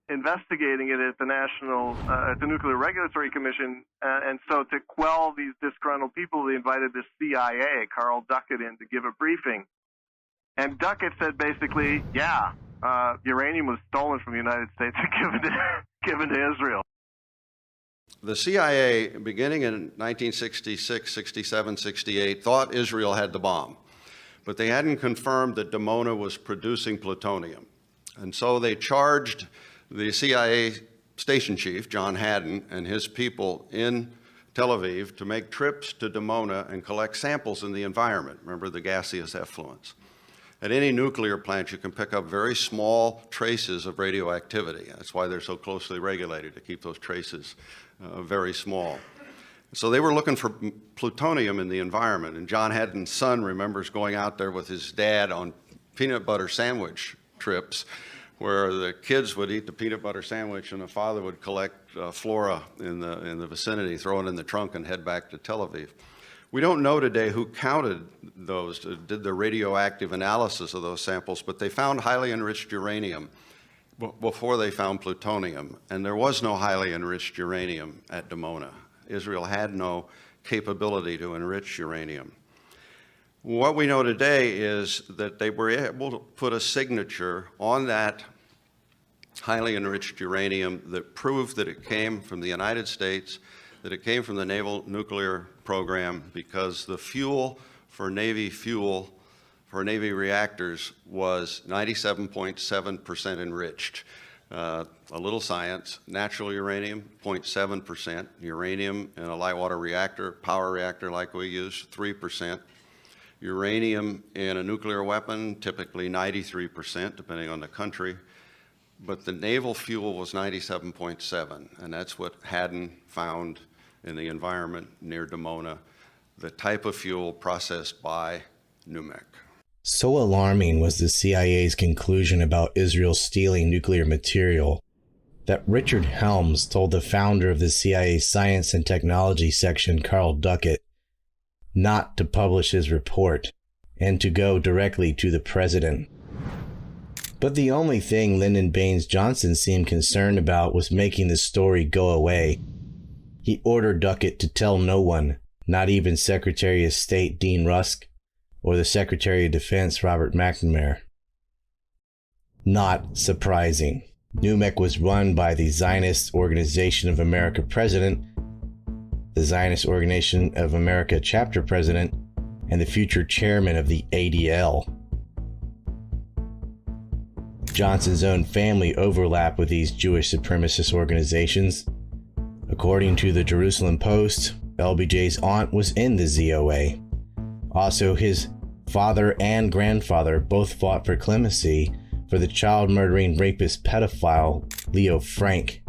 investigating it at the Nuclear Regulatory Commission. And so to quell these disgruntled people, they invited the CIA, Carl Duckett, in to give a briefing. And Duckett said basically, uranium was stolen from the United States and given to Israel.
The CIA, beginning in 1966, 67, 68, thought Israel had the bomb, but they hadn't confirmed that Dimona was producing plutonium. And so they charged the CIA station chief, John Haddon, and his people in Tel Aviv to make trips to Dimona and collect samples in the environment. Remember the gaseous effluents. At any nuclear plant, you can pick up very small traces of radioactivity. That's why they're so closely regulated, to keep those traces very small. So they were looking for plutonium in the environment, and John Haddon's son remembers going out there with his dad on peanut butter sandwich trips, where the kids would eat the peanut butter sandwich and the father would collect flora in the vicinity, throw it in the trunk, and head back to Tel Aviv. We don't know today who counted those, did the radioactive analysis of those samples, but they found highly enriched uranium before they found plutonium, and there was no highly enriched uranium at Dimona. Israel had no capability to enrich uranium. What we know today is that they were able to put a signature on that highly enriched uranium that proved that it came from the United States, that it came from the naval nuclear program, because the fuel for Navy reactors was 97.7% enriched. A little science: natural uranium, 0.7%, uranium in a light water reactor, power reactor like we use, 3%. Uranium in a nuclear weapon, typically 93%, depending on the country. But the naval fuel was 97.7, and that's what Haddon found in the environment near Dimona, the type of fuel processed by NUMEC.
So alarming was the CIA's conclusion about Israel stealing nuclear material that Richard Helms told the founder of the CIA Science and Technology Section, Carl Duckett, not to publish his report and to go directly to the president. But the only thing Lyndon Baines Johnson seemed concerned about was making the story go away. He ordered Duckett to tell no one, not even Secretary of State Dean Rusk or the Secretary of Defense Robert McNamara. Not surprising. NUMEC was run by the Zionist Organization of America president, the Zionist Organization of America chapter president, and the future chairman of the ADL. Johnson's own family overlapped with these Jewish supremacist organizations. According to the Jerusalem Post, LBJ's aunt was in the ZOA. Also, his father and grandfather both fought for clemency for the child-murdering rapist pedophile Leo Frank.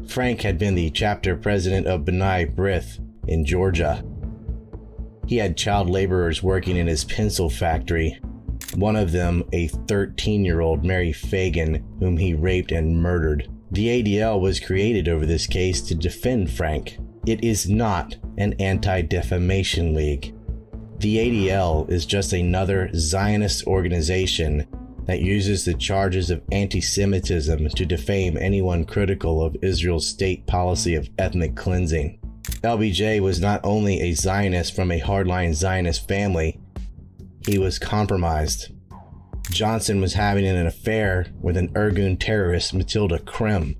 Frank had been the chapter president of B'nai B'rith in Georgia. He had child laborers working in his pencil factory, one of them a 13-year-old Mary Fagan, whom he raped and murdered. The ADL was created over this case to defend Frank. It is not an anti-defamation league. The ADL is just another Zionist organization that uses the charges of anti-Semitism to defame anyone critical of Israel's state policy of ethnic cleansing. LBJ was not only a Zionist from a hardline Zionist family, he was compromised. Johnson was having an affair with an Irgun terrorist, Matilda Krim,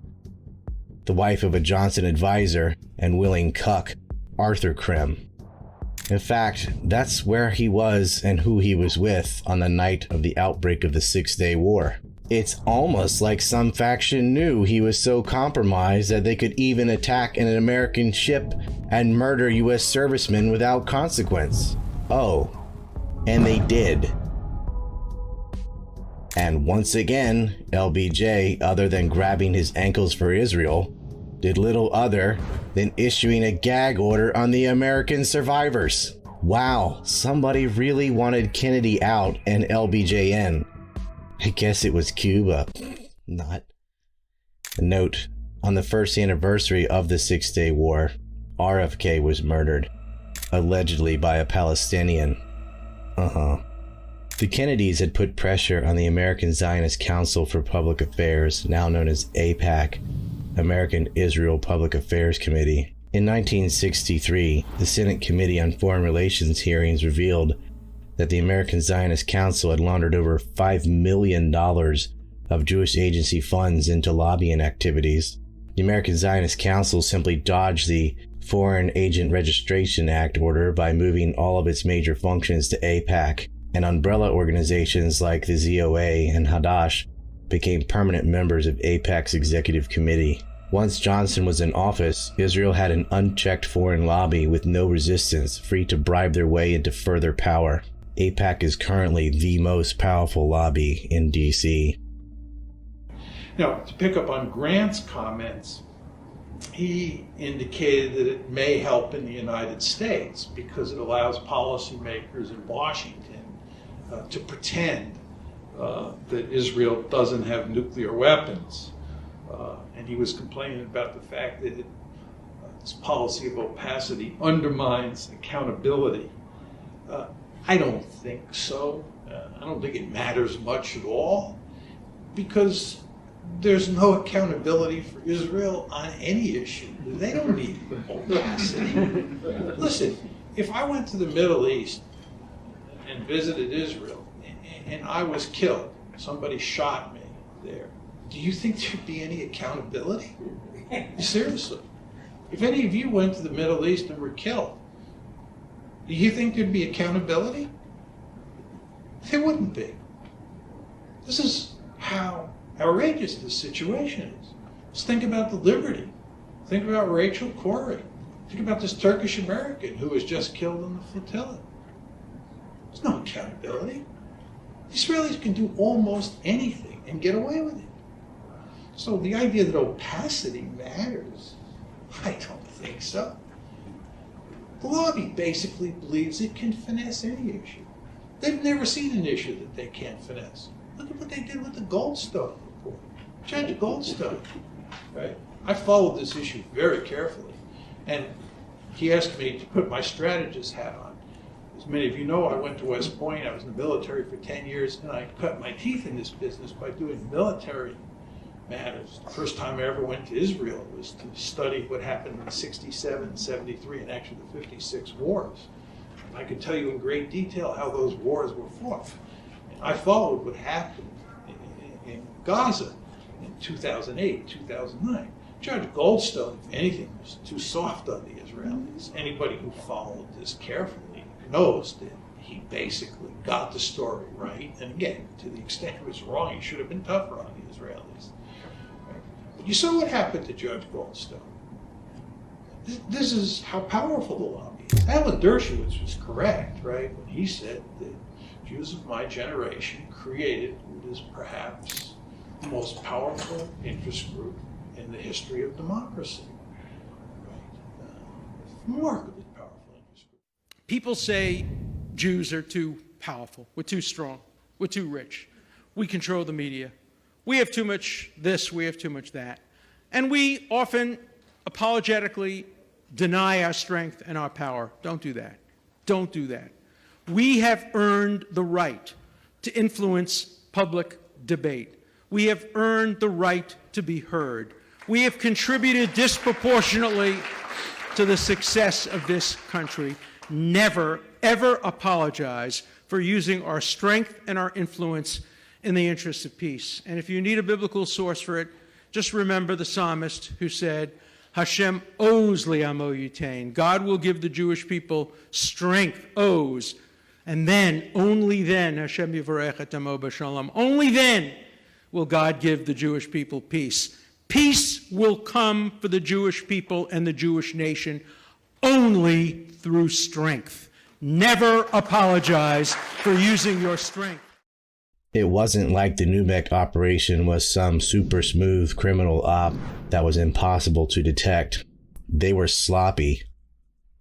the wife of a Johnson advisor and willing cuck, Arthur Krim. In fact, that's where he was and who he was with on the night of the outbreak of the Six-Day War. It's almost like some faction knew he was so compromised that they could even attack an American ship and murder U.S. servicemen without consequence. Oh, and they did. And once again, LBJ, other than grabbing his ankles for Israel, did little other than issuing a gag order on the American survivors. Wow, somebody really wanted Kennedy out and LBJ in. I guess it was Cuba. Not. A note, on the first anniversary of the Six-Day War, RFK was murdered, allegedly by a Palestinian. The Kennedys had put pressure on the American Zionist Council for Public Affairs, now known as AIPAC, American Israel Public Affairs Committee. In 1963, the Senate Committee on Foreign Relations hearings revealed that the American Zionist Council had laundered over $5 million of Jewish agency funds into lobbying activities. The American Zionist Council simply dodged the Foreign Agent Registration Act order by moving all of its major functions to AIPAC, and umbrella organizations like the ZOA and Hadash became permanent members of AIPAC's executive committee. Once Johnson was in office, Israel had an unchecked foreign lobby with no resistance, free to bribe their way into further power. AIPAC is currently the most powerful lobby in D.C.
Now, to pick up on Grant's comments, he indicated that it may help in the United States because it allows policymakers in Washington to pretend that Israel doesn't have nuclear weapons. And he was complaining about the fact that this policy of opacity undermines accountability. I don't think so. I don't think it matters much at all, because there's no accountability for Israel on any issue. They don't need opacity. Listen, if I went to the Middle East and visited Israel and I was killed, somebody shot me there, do you think there'd be any accountability? Seriously. If any of you went to the Middle East and were killed, do you think there'd be accountability? There wouldn't be. This is how outrageous this situation is. Just think about the Liberty. Think about Rachel Corrie. Think about this Turkish American who was just killed in the flotilla. There's no accountability. Israelis can do almost anything and get away with it. So the idea that opacity matters, I don't think so. The lobby basically believes it can finesse any issue. They've never seen an issue that they can't finesse. Look at what they did with the Goldstone report. Judge Goldstone, right? I followed this issue very carefully, and he asked me to put my strategist hat on. As many of you know, I went to West Point. I was in the military for 10 years, and I cut my teeth in this business by doing military matters. The first time I ever went to Israel was to study what happened in 67, 73, and actually the 56 wars. And I can tell you in great detail how those wars were fought. And I followed what happened in Gaza in 2008, 2009. Judge Goldstone, if anything, was too soft on the Israelis. Anybody who followed this carefully knows that he basically got the story right. And again, to the extent it was wrong, he should have been tougher on the Israelis. Right? But you saw what happened to Judge Goldstone. This is how powerful the lobby is. Alan Dershowitz was correct, right, when he said that Jews of my generation created what is perhaps the most powerful interest group in the history of democracy. Right? Remarkably powerful interest group.
People say Jews are too powerful, we're too strong, we're too rich, we control the media, we have too much this, we have too much that. And we often apologetically deny our strength and our power. Don't do that. Don't do that. We have earned the right to influence public debate. We have earned the right to be heard. We have contributed disproportionately to the success of this country. Never, ever apologize for using our strength and our influence in the interest of peace. And if you need a biblical source for it, just remember the psalmist who said, Hashem oz li'amo yitain. God will give the Jewish people strength, oz. And then, only then, Hashem yivarech et amo b'shalom. Only then will God give the Jewish people peace. Peace will come for the Jewish people and the Jewish nation only through strength. Never apologize for using your strength.
It wasn't like the Numek operation was some super smooth criminal op that was impossible to detect. They were sloppy.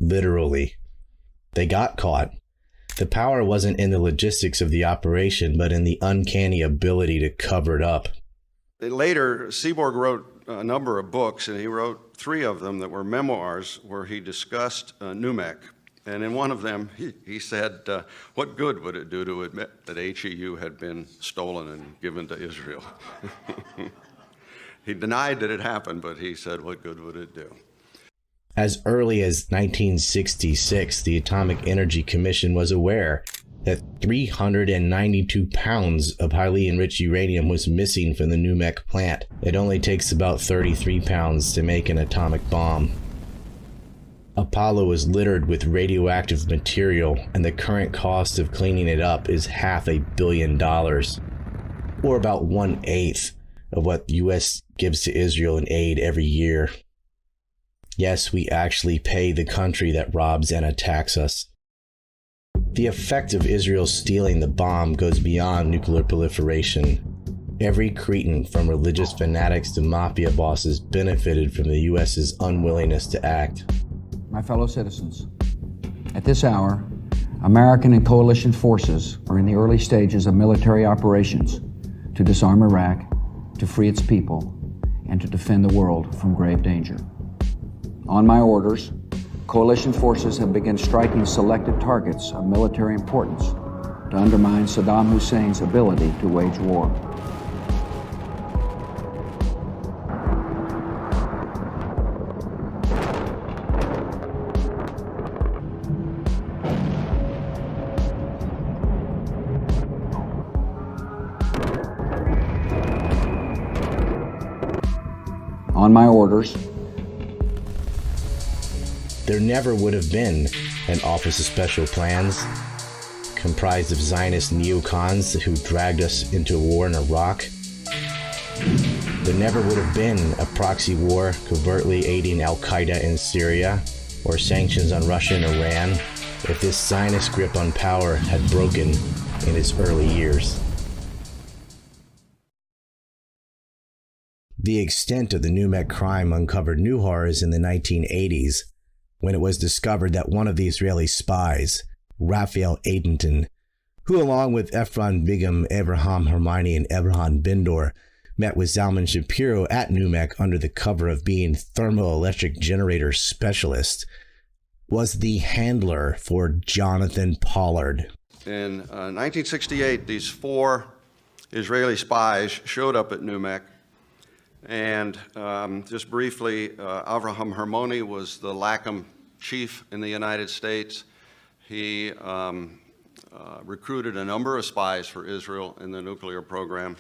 Literally. They got caught. The power wasn't in the logistics of the operation, but in the uncanny ability to cover it up.
Later, Seaborg wrote a number of books, and he wrote 3 of them that were memoirs where he discussed Numek. And in one of them, he said, what good would it do to admit that HEU had been stolen and given to Israel? He denied that it happened, but he said, what good would it do?
As early as 1966, the Atomic Energy Commission was aware that 392 pounds of highly enriched uranium was missing from the NUMEC plant. It only takes about 33 pounds to make an atomic bomb. Apollo is littered with radioactive material, and the current cost of cleaning it up is $500 million, or about 1/8 of what the U.S. gives to Israel in aid every year. Yes, we actually pay the country that robs and attacks us. The effect of Israel stealing the bomb goes beyond nuclear proliferation. Every cretin, from religious fanatics to mafia bosses, benefited from the U.S.'s unwillingness to act.
My fellow citizens, at this hour, American and coalition forces are in the early stages of military operations to disarm Iraq, to free its people, and to defend the world from grave danger. On my orders, coalition forces have begun striking selected targets of military importance to undermine Saddam Hussein's ability to wage war. On my orders,
there never would have been an Office of Special Plans comprised of Zionist neocons who dragged us into a war in Iraq. There never would have been a proxy war covertly aiding Al-Qaeda in Syria or sanctions on Russia and Iran if this Zionist grip on power had broken in its early years. The extent of the NUMEC crime uncovered new horrors in the 1980s, when it was discovered that one of the Israeli spies, Raphael Adenton, who along with Ephron Begum, Abraham Hermione, and Abraham Bindor, met with Zalman Shapiro at NUMEC under the cover of being thermoelectric generator specialist, was the handler for Jonathan Pollard.
In 1968, these 4 Israeli spies showed up at NUMEC. And just briefly, Avraham Hermoni was the LACM chief in the United States. He recruited a number of spies for Israel in the nuclear program.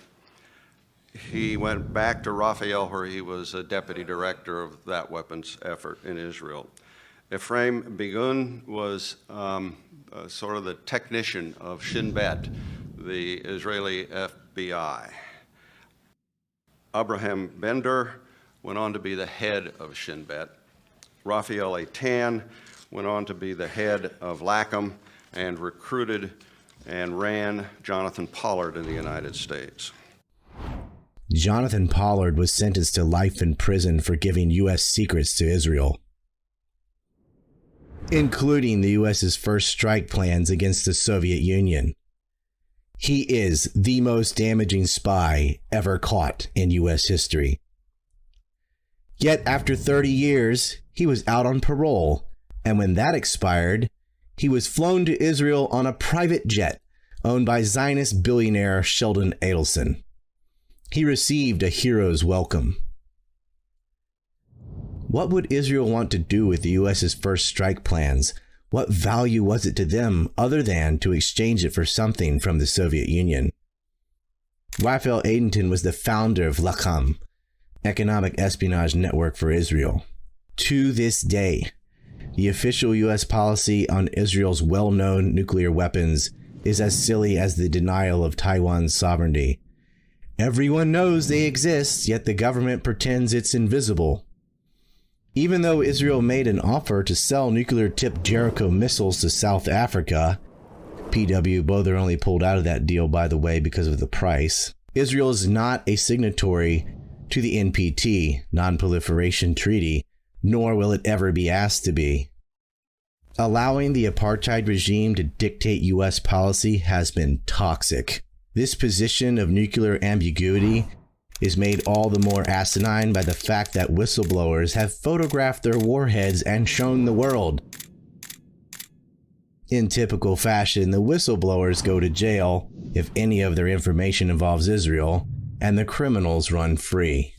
He went back to Raphael, where he was a deputy director of that weapons effort in Israel. Ephraim Begun was sort of the technician of Shin Bet, the Israeli FBI. Abraham Bender went on to be the head of Shin Bet. Raphael Eitan went on to be the head of LACM and recruited and ran Jonathan Pollard in the United States.
Jonathan Pollard was sentenced to life in prison for giving U.S. secrets to Israel, including the U.S.'s first strike plans against the Soviet Union. He is the most damaging spy ever caught in U.S. history. Yet after 30 years, he was out on parole, and when that expired, he was flown to Israel on a private jet owned by Zionist billionaire Sheldon Adelson. He received a hero's welcome. What would Israel want to do with the U.S.'s first strike plans? What value was it to them other than to exchange it for something from the Soviet Union? Raphael Adenton was the founder of LACM, Economic Espionage Network for Israel. To this day, the official U.S. policy on Israel's well-known nuclear weapons is as silly as the denial of Taiwan's sovereignty. Everyone knows they exist, yet the government pretends it's invisible. Even though Israel made an offer to sell nuclear-tipped Jericho missiles to South Africa, PW Bother only pulled out of that deal, by the way, because of the price. Israel is not a signatory to the NPT, Non-Proliferation Treaty, nor will it ever be asked to be. Allowing the apartheid regime to dictate U.S. policy has been toxic. This position of nuclear ambiguity is made all the more asinine by the fact that whistleblowers have photographed their warheads and shown the world. In typical fashion, the whistleblowers go to jail if any of their information involves Israel, and the criminals run free.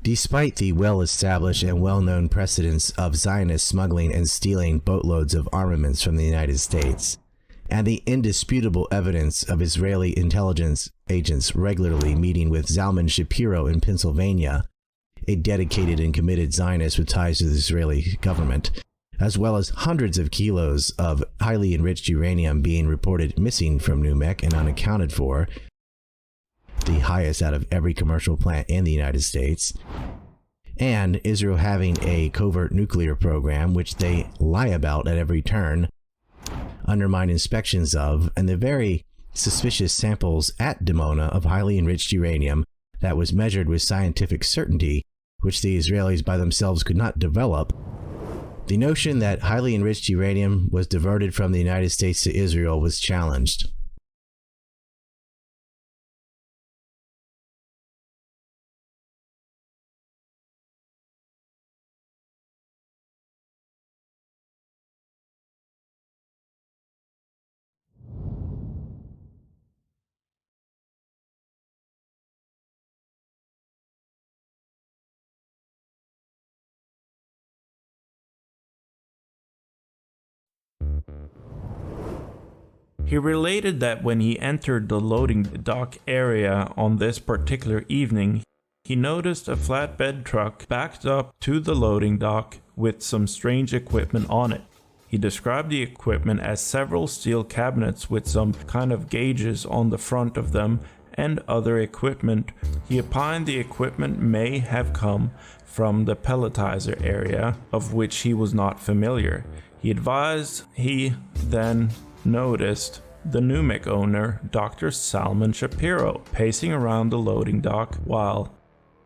Despite the well-established and well-known precedents of Zionist smuggling and stealing boatloads of armaments from the United States, and the indisputable evidence of Israeli intelligence agents regularly meeting with Zalman Shapiro in Pennsylvania, a dedicated and committed Zionist with ties to the Israeli government, as well as hundreds of kilos of highly enriched uranium being reported missing from New Mexico and unaccounted for, the highest out of every commercial plant in the United States, and Israel having a covert nuclear program, which they lie about at every turn, undermine inspections of, and the very suspicious samples at Dimona of highly enriched uranium that was measured with scientific certainty, which the Israelis by themselves could not develop. The notion that highly enriched uranium was diverted from the United States to Israel was challenged.
He related that when he entered the loading dock area on this particular evening, he noticed a flatbed truck backed up to the loading dock with some strange equipment on it. He described the equipment as several steel cabinets with some kind of gauges on the front of them and other equipment. He opined the equipment may have come from the pelletizer area, of which he was not familiar. He advised he then noticed the New Mexico owner, Dr. Salman Shapiro, pacing around the loading dock while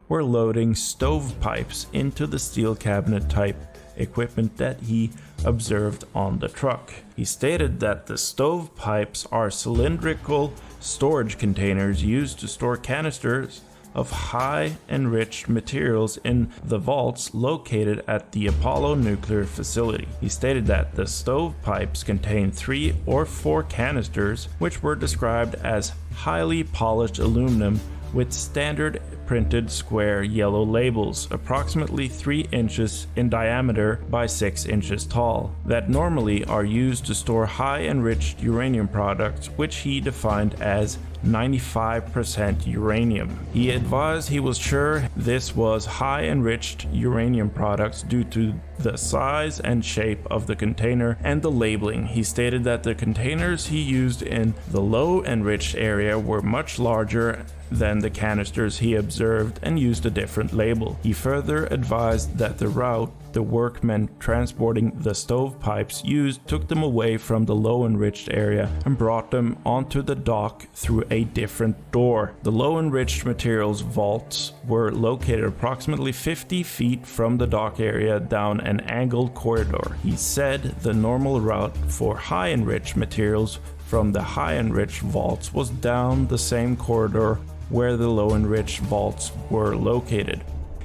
we're loading stovepipes into the steel cabinet type equipment that he observed on the truck. He stated that the stovepipes are cylindrical storage containers used to store canisters of high enriched materials in the vaults located at the Apollo nuclear facility. He stated that the stovepipes contained 3 or 4 canisters, which were described as highly polished aluminum with standard printed square yellow labels, approximately 3 inches in diameter by 6 inches tall, that normally are used to store high enriched uranium products, which he defined as 95% uranium. He advised he was sure this was high enriched uranium products due to the size and shape of the container and the labeling. He stated that the containers he used in the low enriched area were much larger than the canisters he observed and used a different label. He further advised that the route the workmen transporting the stovepipes used took them away from the low enriched area and brought them onto the dock through a different door. The low enriched materials vaults were located approximately 50 feet from the dock area down an angled corridor. He said the normal route for high enriched materials from the high enriched vaults was down the same corridor where the low enriched vaults were located.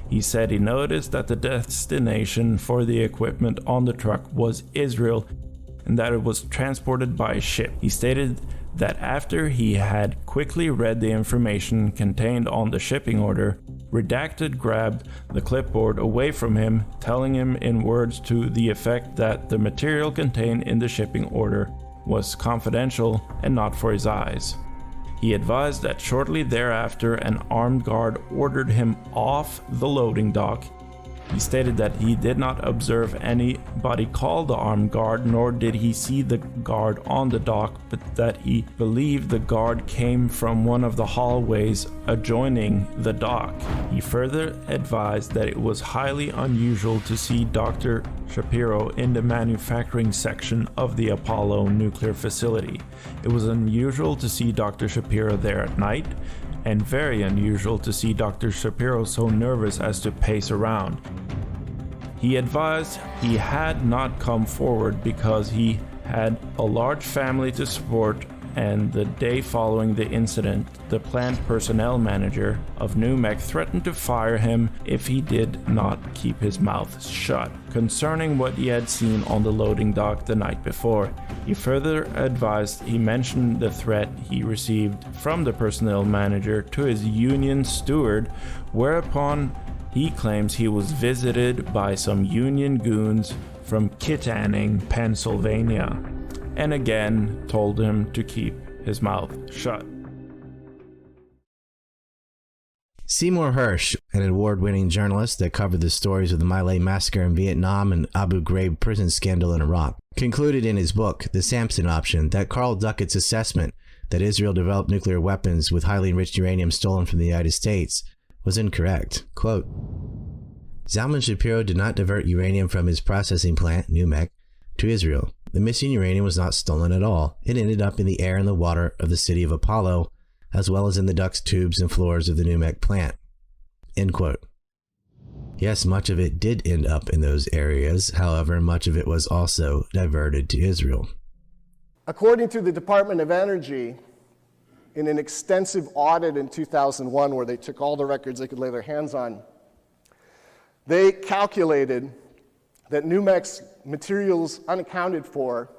He said he noticed that the destination for the equipment on the truck was Israel and that it was transported by ship. He stated that after he had quickly read the information contained on the shipping order, Redacted grabbed the clipboard away from him, telling him in words to the effect that the material contained in the shipping order was confidential and not for his eyes. He advised that shortly thereafter an armed guard ordered him off the loading dock. He stated that he did not observe anybody call the armed guard, nor did he see the guard on the dock, but that he believed the guard came from one of the hallways adjoining the dock. He further advised that it was highly unusual to see Dr. Shapiro in the manufacturing section of the Apollo nuclear facility. It was unusual to see Dr. Shapiro there at night, and very unusual to see Dr. Shapiro so nervous as to pace around. He advised he had not come forward because he had a large family to support and the day following the incident, the plant personnel manager of NUMEC threatened to fire him if he did not keep his mouth shut. Concerning what he had seen on the loading dock the night before, he further advised he mentioned the threat he received from the personnel manager to his union steward, whereupon he claims he was visited by some union goons from Kittanning, Pennsylvania, and again told him to keep his mouth shut.
Seymour Hersh, an award-winning journalist that covered the stories of the My Lai massacre in Vietnam and Abu Ghraib prison scandal in Iraq, concluded in his book, The Samson Option, that Carl Duckett's assessment that Israel developed nuclear weapons with highly enriched uranium stolen from the United States was incorrect. Quote, Zalman Shapiro did not divert uranium from his processing plant, NUMEC, to Israel. The missing uranium was not stolen at all. It ended up in the air and the water of the city of Apollo, as well as in the ducts, tubes, and floors of the NUMEC plant. End quote. Yes, much of it did end up in those areas. However, much of it was also diverted to Israel.
According to the Department of Energy, in an extensive audit in 2001 where they took all the records they could lay their hands on, they calculated that NUMEC's materials unaccounted for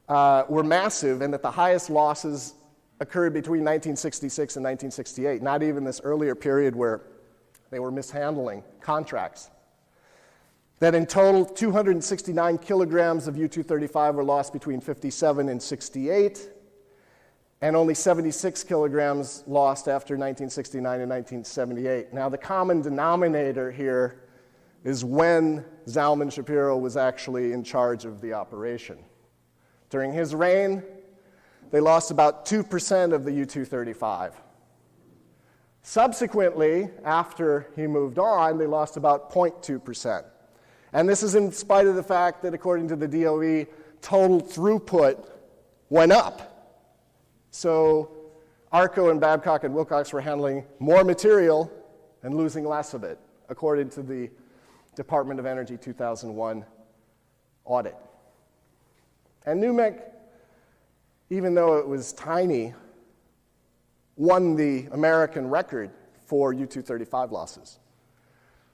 were massive, and that the highest losses occurred between 1966 and 1968, not even this earlier period where they were mishandling contracts. That in total, 269 kilograms of U-235 were lost between 57 and 68, and only 76 kilograms lost after 1969 and 1978. Now, the common denominator here is when Zalman Shapiro was actually in charge of the operation. During his reign, they lost about 2% of the U-235. Subsequently, after he moved on, they lost about 0.2%. And this is in spite of the fact that, according to the DOE, total throughput went up. So ARCO and Babcock and Wilcox were handling more material and losing less of it, according to the Department of Energy 2001 audit. And NUMEC, even though it was tiny, won the American record for U-235 losses.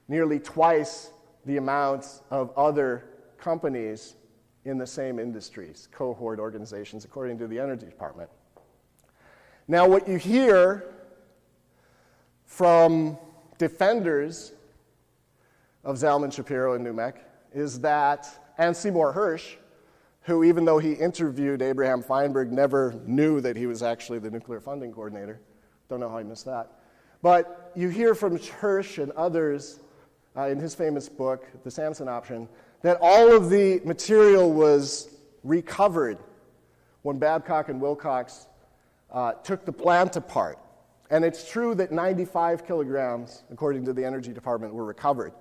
Nearly twice the amounts of other companies in the same industries, cohort organizations, according to the Energy Department. Now, what you hear from defenders of Zalman Shapiro and NUMEC is that, and Seymour Hersh, who, even though he interviewed Abraham Feinberg, never knew that he was actually the nuclear funding coordinator. Don't know how he missed that. But you hear from Hersh and others in his famous book, The Samson Option, that all of the material was recovered when Babcock and Wilcox took the plant apart. And it's true that 95 kilograms, according to the Energy Department, were recovered.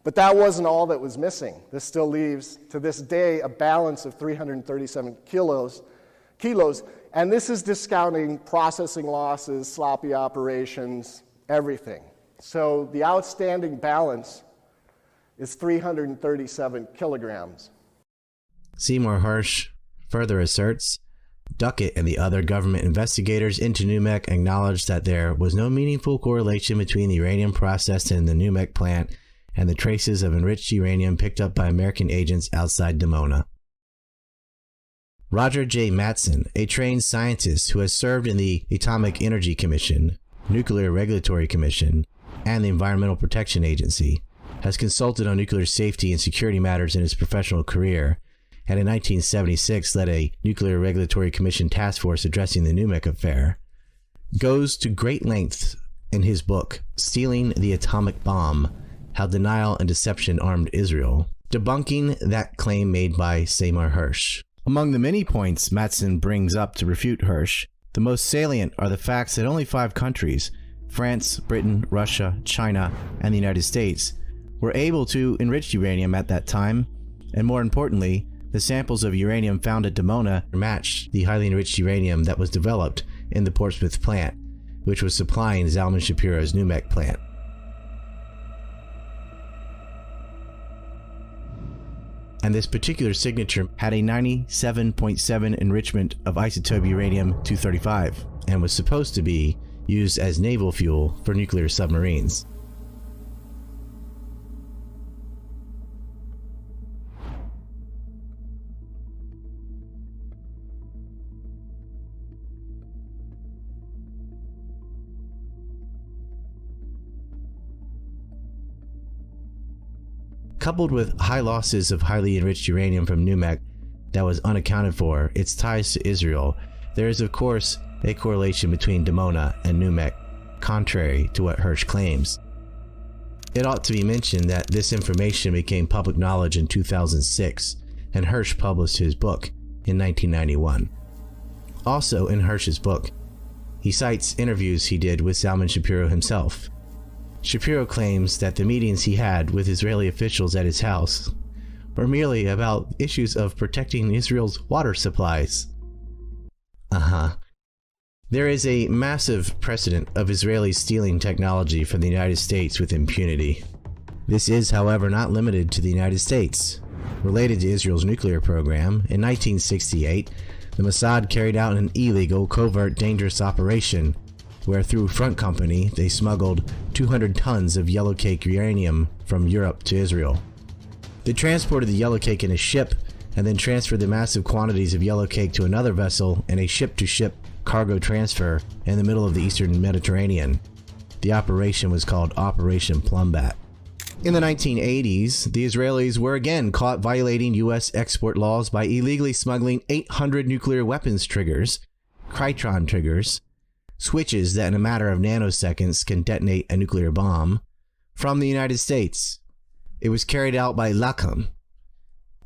But that wasn't all that was missing. This still leaves, to this day, a balance of 337 kilos, and this is discounting processing losses, sloppy operations, everything. So the outstanding balance is 337 kilograms.
Seymour Hersh further asserts, Duckett and the other government investigators into NUMEC acknowledged that there was no meaningful correlation between the uranium processed in the NUMEC plant and the traces of enriched uranium picked up by American agents outside Dimona. Roger J. Mattson, a trained scientist who has served in the Atomic Energy Commission, Nuclear Regulatory Commission, and the Environmental Protection Agency, has consulted on nuclear safety and security matters in his professional career, and in 1976 led a Nuclear Regulatory Commission task force addressing the NUMEC affair, goes to great lengths in his book, Stealing the Atomic Bomb, How Denial and Deception Armed Israel, debunking that claim made by Seymour Hersh. Among the many points Mattson brings up to refute Hersh, the most salient are the facts that only 5 countries, France, Britain, Russia, China, and the United States, were able to enrich uranium at that time, and more importantly, the samples of uranium found at Dimona matched the highly enriched uranium that was developed in the Portsmouth plant, which was supplying Zalman Shapiro's NUMEC plant. and this particular signature had a 97.7 enrichment of isotope uranium-235 and was supposed to be used as naval fuel for nuclear submarines. Coupled with high losses of highly enriched uranium from NUMEC that was unaccounted for, its ties to Israel, there is of course a correlation between Dimona and NUMEC, contrary to what Hersh claims. It ought to be mentioned that this information became public knowledge in 2006, and Hersh published his book in 1991. Also in Hersh's book, he cites interviews he did with Zalman Shapiro himself. Shapiro claims that the meetings he had with Israeli officials at his house were merely about issues of protecting Israel's water supplies. There is a massive precedent of Israelis stealing technology from the United States with impunity. This is, however, not limited to the United States. Related to Israel's nuclear program, in 1968, the Mossad carried out an illegal, covert, dangerous operation where through Front Company they smuggled 200 tons of yellow cake uranium from Europe to Israel. They transported the yellow cake in a ship and then transferred the massive quantities of yellow cake to another vessel in a ship-to-ship cargo transfer in the middle of the eastern Mediterranean. The operation was called Operation Plumbat. In the 1980s, the Israelis were again caught violating U.S. export laws by illegally smuggling 800 nuclear weapons triggers, Krytron triggers, switches that in a matter of nanoseconds can detonate a nuclear bomb, from the United States. It was carried out by LACOM,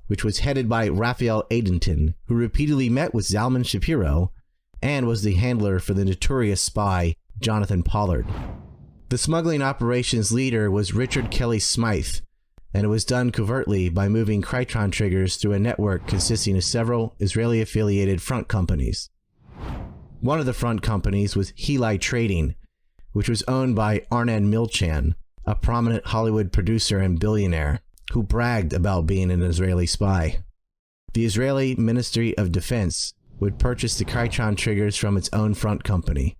which was headed by Raphael Adenton, who repeatedly met with Zalman Shapiro and was the handler for the notorious spy Jonathan Pollard. The smuggling operations leader was Richard Kelly Smythe, and it was done covertly by moving Krytron triggers through a network consisting of several Israeli-affiliated front companies. One of the front companies was Heli Trading, which was owned by Arnan Milchan, a prominent Hollywood producer and billionaire, who bragged about being an Israeli spy. The Israeli Ministry of Defense would purchase the Krytron triggers from its own front company.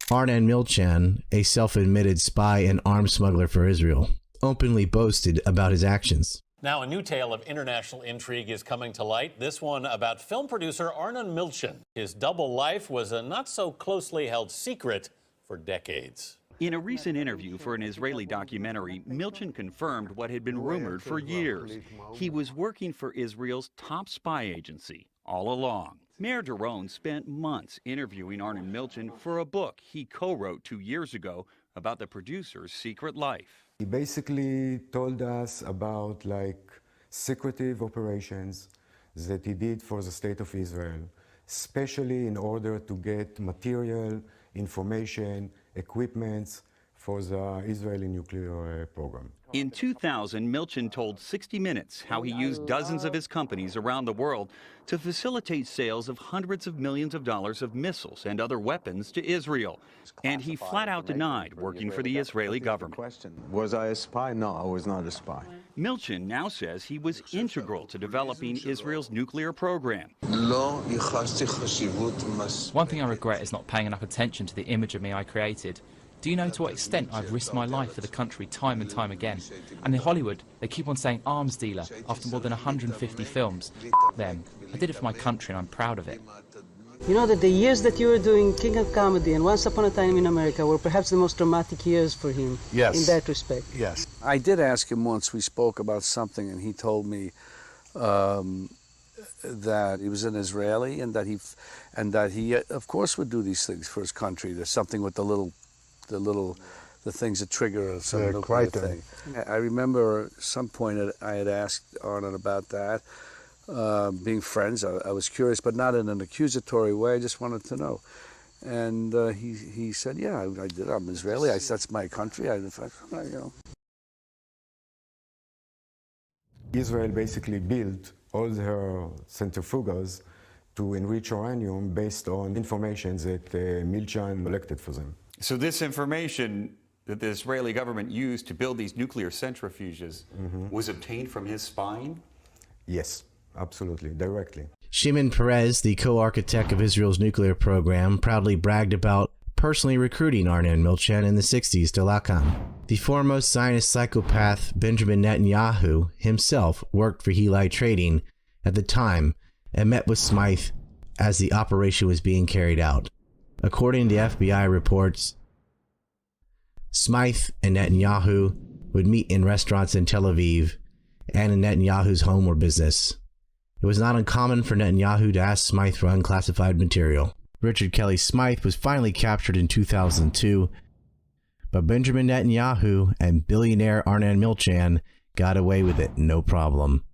Arnan Milchan, a self-admitted spy and arms smuggler for Israel, openly boasted about his actions.
Now, a new tale of international intrigue is coming to light. This one about film producer Arnan Milchan. His double life was a not-so-closely held secret for decades.
In a recent interview for an Israeli documentary, Milchan confirmed what had been rumored for years. He was working for Israel's top spy agency all along. Meir Doron spent months interviewing Arnan Milchan for a book he co-wrote 2 years ago about the producer's secret life.
He basically told us about secretive operations that he did for the state of Israel, especially in order to get material, information, equipment for the Israeli nuclear program.
In 2000, Milchan told 60 Minutes how he used dozens of his companies around the world to facilitate sales of hundreds of millions of dollars of missiles and other weapons to Israel. And he flat out denied working for the Israeli government.
Was I a spy? No, I was not a spy.
Milchan now says he was integral to developing Israel's nuclear program.
One thing I regret is not paying enough attention to the image of me I created. Do you know to what extent I've risked my life for the country time and time again? And in Hollywood, they keep on saying arms dealer after more than 150 films. Them. I did it for my country and I'm proud of it.
You know that the years that you were doing King of Comedy and Once Upon a Time in America were perhaps the most dramatic years for him.
Yes.
In that respect.
Yes. I did ask him once, we spoke about something, and he told me that he was an Israeli and that he of course would do these things for his country. There's something with the things that trigger some nuclear thing. I remember at some point I had asked Arnan about that. Being friends, I was curious, but not in an accusatory way. I just wanted to know. And he said, yeah, I did. I'm Israeli. That's my country.
Israel basically built all her centrifuges to enrich uranium based on information that Milchan collected for them.
So this information that the Israeli government used to build these nuclear centrifuges was obtained from his spying?
Yes, absolutely, directly.
Shimon Peres, the co-architect of Israel's nuclear program, proudly bragged about personally recruiting Arnon Milchan in the 60s to Lacan. The foremost Zionist psychopath Benjamin Netanyahu himself worked for Heli Trading at the time and met with Smythe as the operation was being carried out. According to FBI reports, Smythe and Netanyahu would meet in restaurants in Tel Aviv and in Netanyahu's home or business. It was not uncommon for Netanyahu to ask Smythe for unclassified material. Richard Kelly Smythe was finally captured in 2002, but Benjamin Netanyahu and billionaire Arnon Milchan got away with it no problem.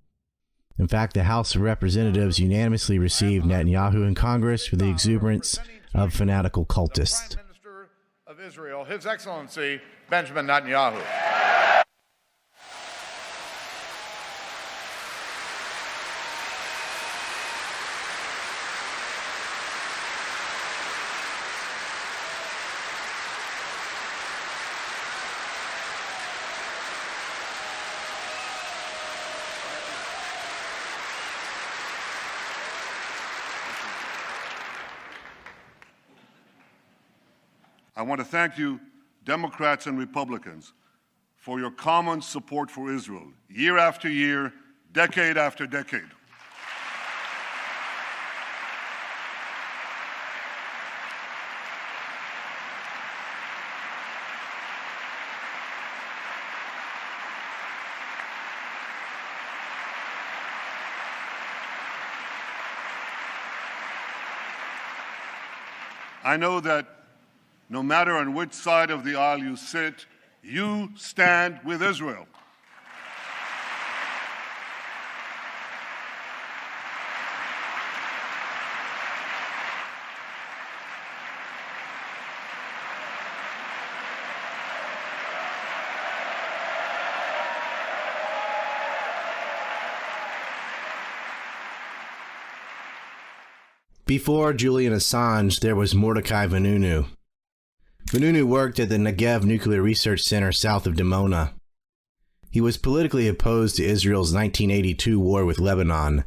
In fact, the House of Representatives unanimously received Netanyahu in Congress for the exuberance of fanatical cultists.
Prime Minister of Israel, His Excellency Benjamin Netanyahu. I want to thank you, Democrats and Republicans, for your common support for Israel, year after year, decade after decade. I know that no matter on which side of the aisle you sit, you stand with Israel.
Before Julian Assange, there was Mordecai Vanunu. Vanunu worked at the Negev Nuclear Research Center south of Dimona. He was politically opposed to Israel's 1982 war with Lebanon.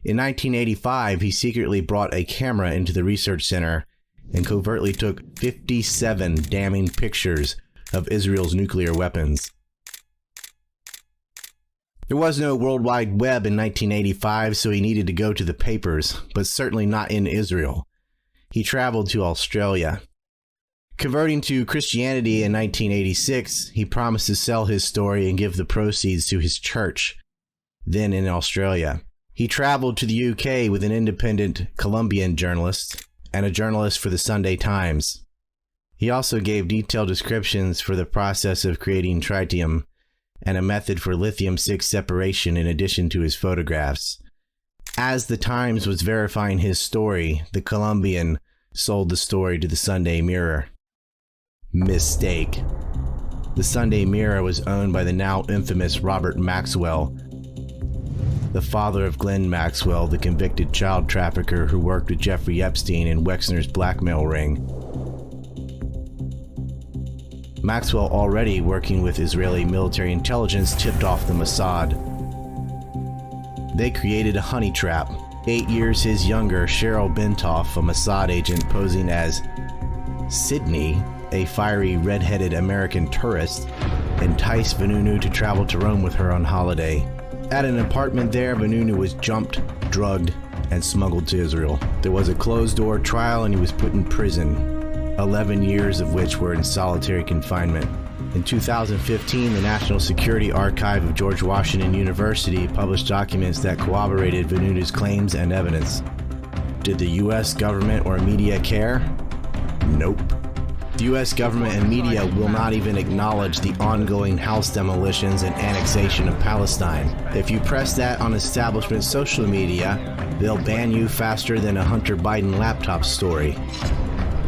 In 1985, he secretly brought a camera into the research center and covertly took 57 damning pictures of Israel's nuclear weapons. There was no World Wide Web in 1985, so he needed to go to the papers, but certainly not in Israel. He traveled to Australia. Converting to Christianity in 1986, he promised to sell his story and give the proceeds to his church, then in Australia. He traveled to the UK with an independent Colombian journalist and a journalist for the Sunday Times. He also gave detailed descriptions for the process of creating tritium and a method for lithium-6 separation in addition to his photographs. As the Times was verifying his story, the Colombian sold the story to the Sunday Mirror. Mistake. The Sunday Mirror was owned by the now infamous Robert Maxwell, the father of Glenn Maxwell, the convicted child trafficker who worked with Jeffrey Epstein in Wexner's blackmail ring. Maxwell, already working with Israeli military intelligence, tipped off the Mossad. They created a honey trap. 8 years his younger, Cheryl Bentoff, a Mossad agent posing as Sydney, a fiery red-headed American tourist, enticed Vanunu to travel to Rome with her on holiday. At an apartment there, Vanunu was jumped, drugged, and smuggled to Israel. There was a closed-door trial and he was put in prison, 11 years of which were in solitary confinement. In 2015, the National Security Archive of George Washington University published documents that corroborated Vanunu's claims and evidence. Did the U.S. government or media care? Nope. The U.S. government and media will not even acknowledge the ongoing house demolitions and annexation of Palestine. If you press that on establishment social media, they'll ban you faster than a Hunter Biden laptop story.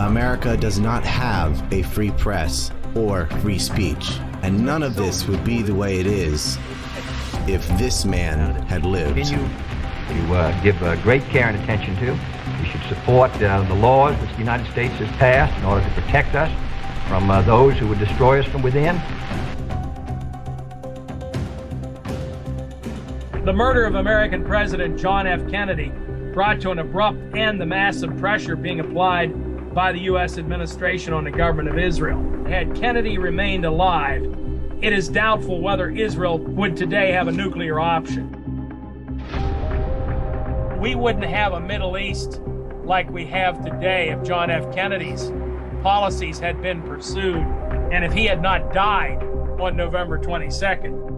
America does not have a free press or free speech, and none of this would be the way it is if this man had lived.
You give great care and attention to. We should support the laws which the United States has passed in order to protect us from those who would destroy us from within.
The murder of American President John F. Kennedy brought to an abrupt end the massive pressure being applied by the U.S. administration on the government of Israel. Had Kennedy remained alive, it is doubtful whether Israel would today have a nuclear option. We wouldn't have a Middle East like we have today if John F. Kennedy's policies had been pursued and if he had not died on November 22nd.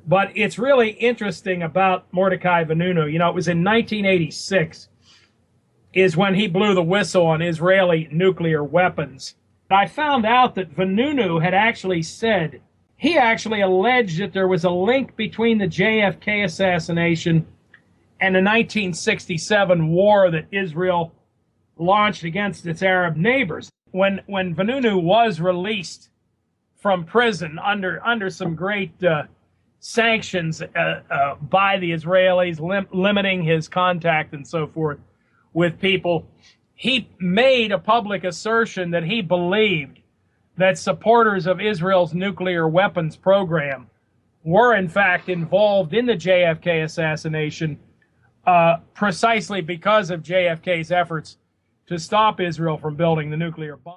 But it's really interesting about Mordecai Vanunu. You know, it was in 1986 is when he blew the whistle on Israeli nuclear weapons. I found out that Vanunu had actually said, he actually alleged that there was a link between the JFK assassination and the 1967 war that Israel launched against its Arab neighbors. When Vanunu was released from prison under some great sanctions by the Israelis, limiting his contact and so forth with people, he made a public assertion that he believed that supporters of Israel's nuclear weapons program were in fact involved in the JFK assassination precisely because of JFK's efforts to stop Israel from building the nuclear bomb.